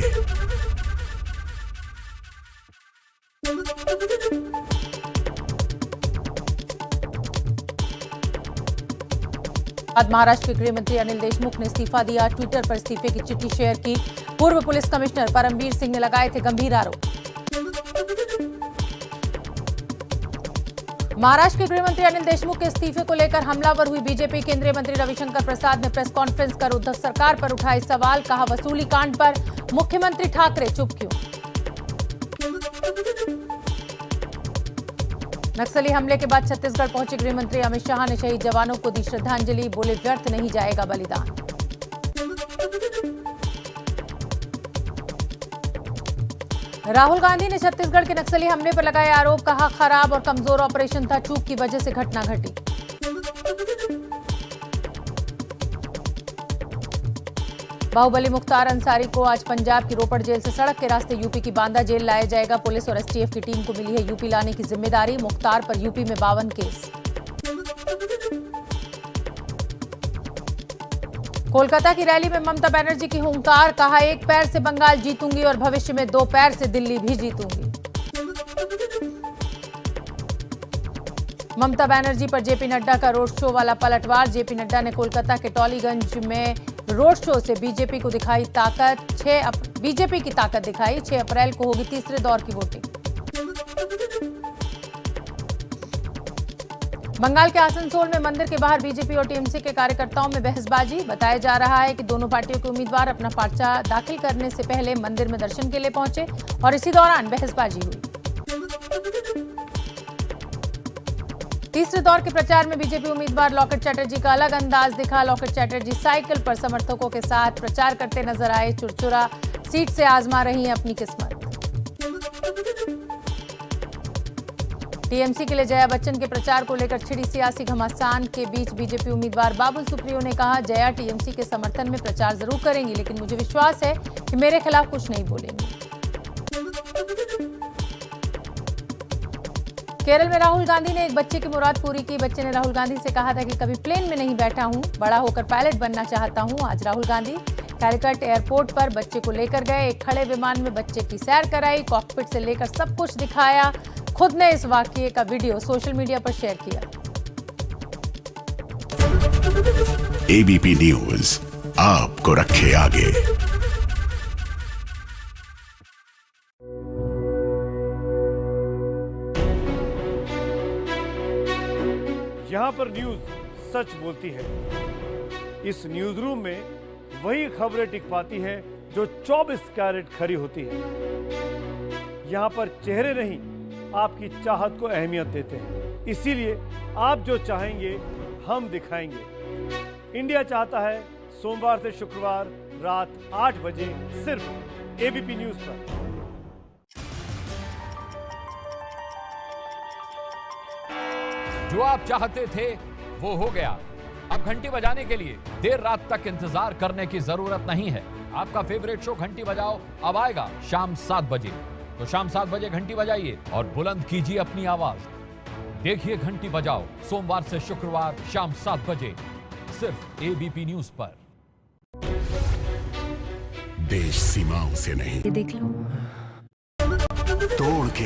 बाद महाराष्ट्र के गृह मंत्री अनिल देशमुख ने इस्तीफा दिया। ट्विटर पर इस्तीफे की चिट्ठी शेयर की। पूर्व पुलिस कमिश्नर परमवीर सिंह ने लगाए थे गंभीर आरोप। महाराष्ट्र के गृह मंत्री अनिल देशमुख के इस्तीफे को लेकर हमलावर हुई बीजेपी। केंद्रीय मंत्री रविशंकर प्रसाद ने प्रेस कॉन्फ्रेंस कर उद्धव सरकार पर उठाए सवाल। कहा, वसूली कांड पर मुख्यमंत्री ठाकरे चुप क्यों? नक्सली हमले के बाद छत्तीसगढ़ पहुंचे गृह मंत्री अमित शाह ने शहीद जवानों को दी श्रद्धांजलि। बोले, व्यर्थ नहीं जाएगा बलिदान। राहुल गांधी ने छत्तीसगढ़ के नक्सली हमले पर लगाए आरोप। कहा, खराब और कमजोर ऑपरेशन था, चूक की वजह से घटना घटी। बाहुबली मुख्तार अंसारी को आज पंजाब की रोपड़ जेल से सड़क के रास्ते यूपी की बांदा जेल लाया जाएगा। पुलिस और एसटीएफ की टीम को मिली है यूपी लाने की जिम्मेदारी। मुख्तार पर यूपी में 52 केस। कोलकाता की रैली में ममता बनर्जी की हुंकार। कहा, एक पैर से बंगाल जीतूंगी और भविष्य में 2 पैर से दिल्ली भी जीतूंगी। ममता बनर्जी पर जेपी नड्डा का रोड शो वाला पलटवार। जेपी नड्डा ने कोलकाता के टॉलीगंज में रोड शो से बीजेपी को दिखाई ताकत। बीजेपी की ताकत दिखाई। 6 अप्रैल को होगी तीसरे दौर की वोटिंग। बंगाल के आसनसोल में मंदिर के बाहर बीजेपी और टीएमसी के कार्यकर्ताओं में बहसबाजी। बताया जा रहा है कि दोनों पार्टियों के उम्मीदवार अपना पर्चा दाखिल करने से पहले मंदिर में दर्शन के लिए पहुंचे और इसी दौरान बहसबाजी हुई। तीसरे दौर के प्रचार में बीजेपी उम्मीदवार लॉकेट चैटर्जी का अलग अंदाज दिखा। लॉकेट चैटर्जी साइकिल पर समर्थकों के साथ प्रचार करते नजर आए। चुरचुरा सीट से आजमा रही हैं अपनी किस्मत। टीएमसी के लिए जया बच्चन के प्रचार को लेकर छिड़ी सियासी घमासान के बीच बीजेपी उम्मीदवार बाबुल सुप्रियो ने कहा, जया टीएमसी के समर्थन में प्रचार जरूर करेंगी, लेकिन मुझे विश्वास है कि मेरे खिलाफ कुछ नहीं बोलेंगी। केरल में राहुल गांधी ने एक बच्चे की मुराद पूरी की। बच्चे ने राहुल गांधी से कहा था कि कभी प्लेन में नहीं बैठा हूं, बड़ा होकर पायलट बनना चाहता हूं। आज राहुल गांधी कैलकट एयरपोर्ट पर बच्चे को लेकर गए। एक खड़े विमान में बच्चे की सैर कराई, कॉकपिट से लेकर सब कुछ दिखाया। खुद ने इस वाकये का वीडियो सोशल मीडिया पर शेयर किया। एबीपी न्यूज आपको रखे आगे। यहाँ पर न्यूज सच बोलती है। इस न्यूज रूम में वही खबरें टिक पाती हैं जो 24 कैरेट खरी होती है। यहाँ पर चेहरे नहीं, आपकी चाहत को अहमियत देते हैं। इसीलिए आप जो चाहेंगे हम दिखाएंगे। इंडिया चाहता है सोमवार से शुक्रवार रात 8 बजे सिर्फ एबीपी न्यूज पर। जो आप चाहते थे वो हो गया। अब घंटी बजाने के लिए देर रात तक इंतजार करने की जरूरत नहीं है। आपका फेवरेट शो घंटी बजाओ अब आएगा शाम 7 बजे। तो शाम 7 बजे घंटी बजाइए और बुलंद कीजिए अपनी आवाज। देखिए घंटी बजाओ सोमवार से शुक्रवार शाम 7 बजे सिर्फ एबीपी न्यूज पर। देश सीमाओं से नहीं, ये देख लो, तोड़ के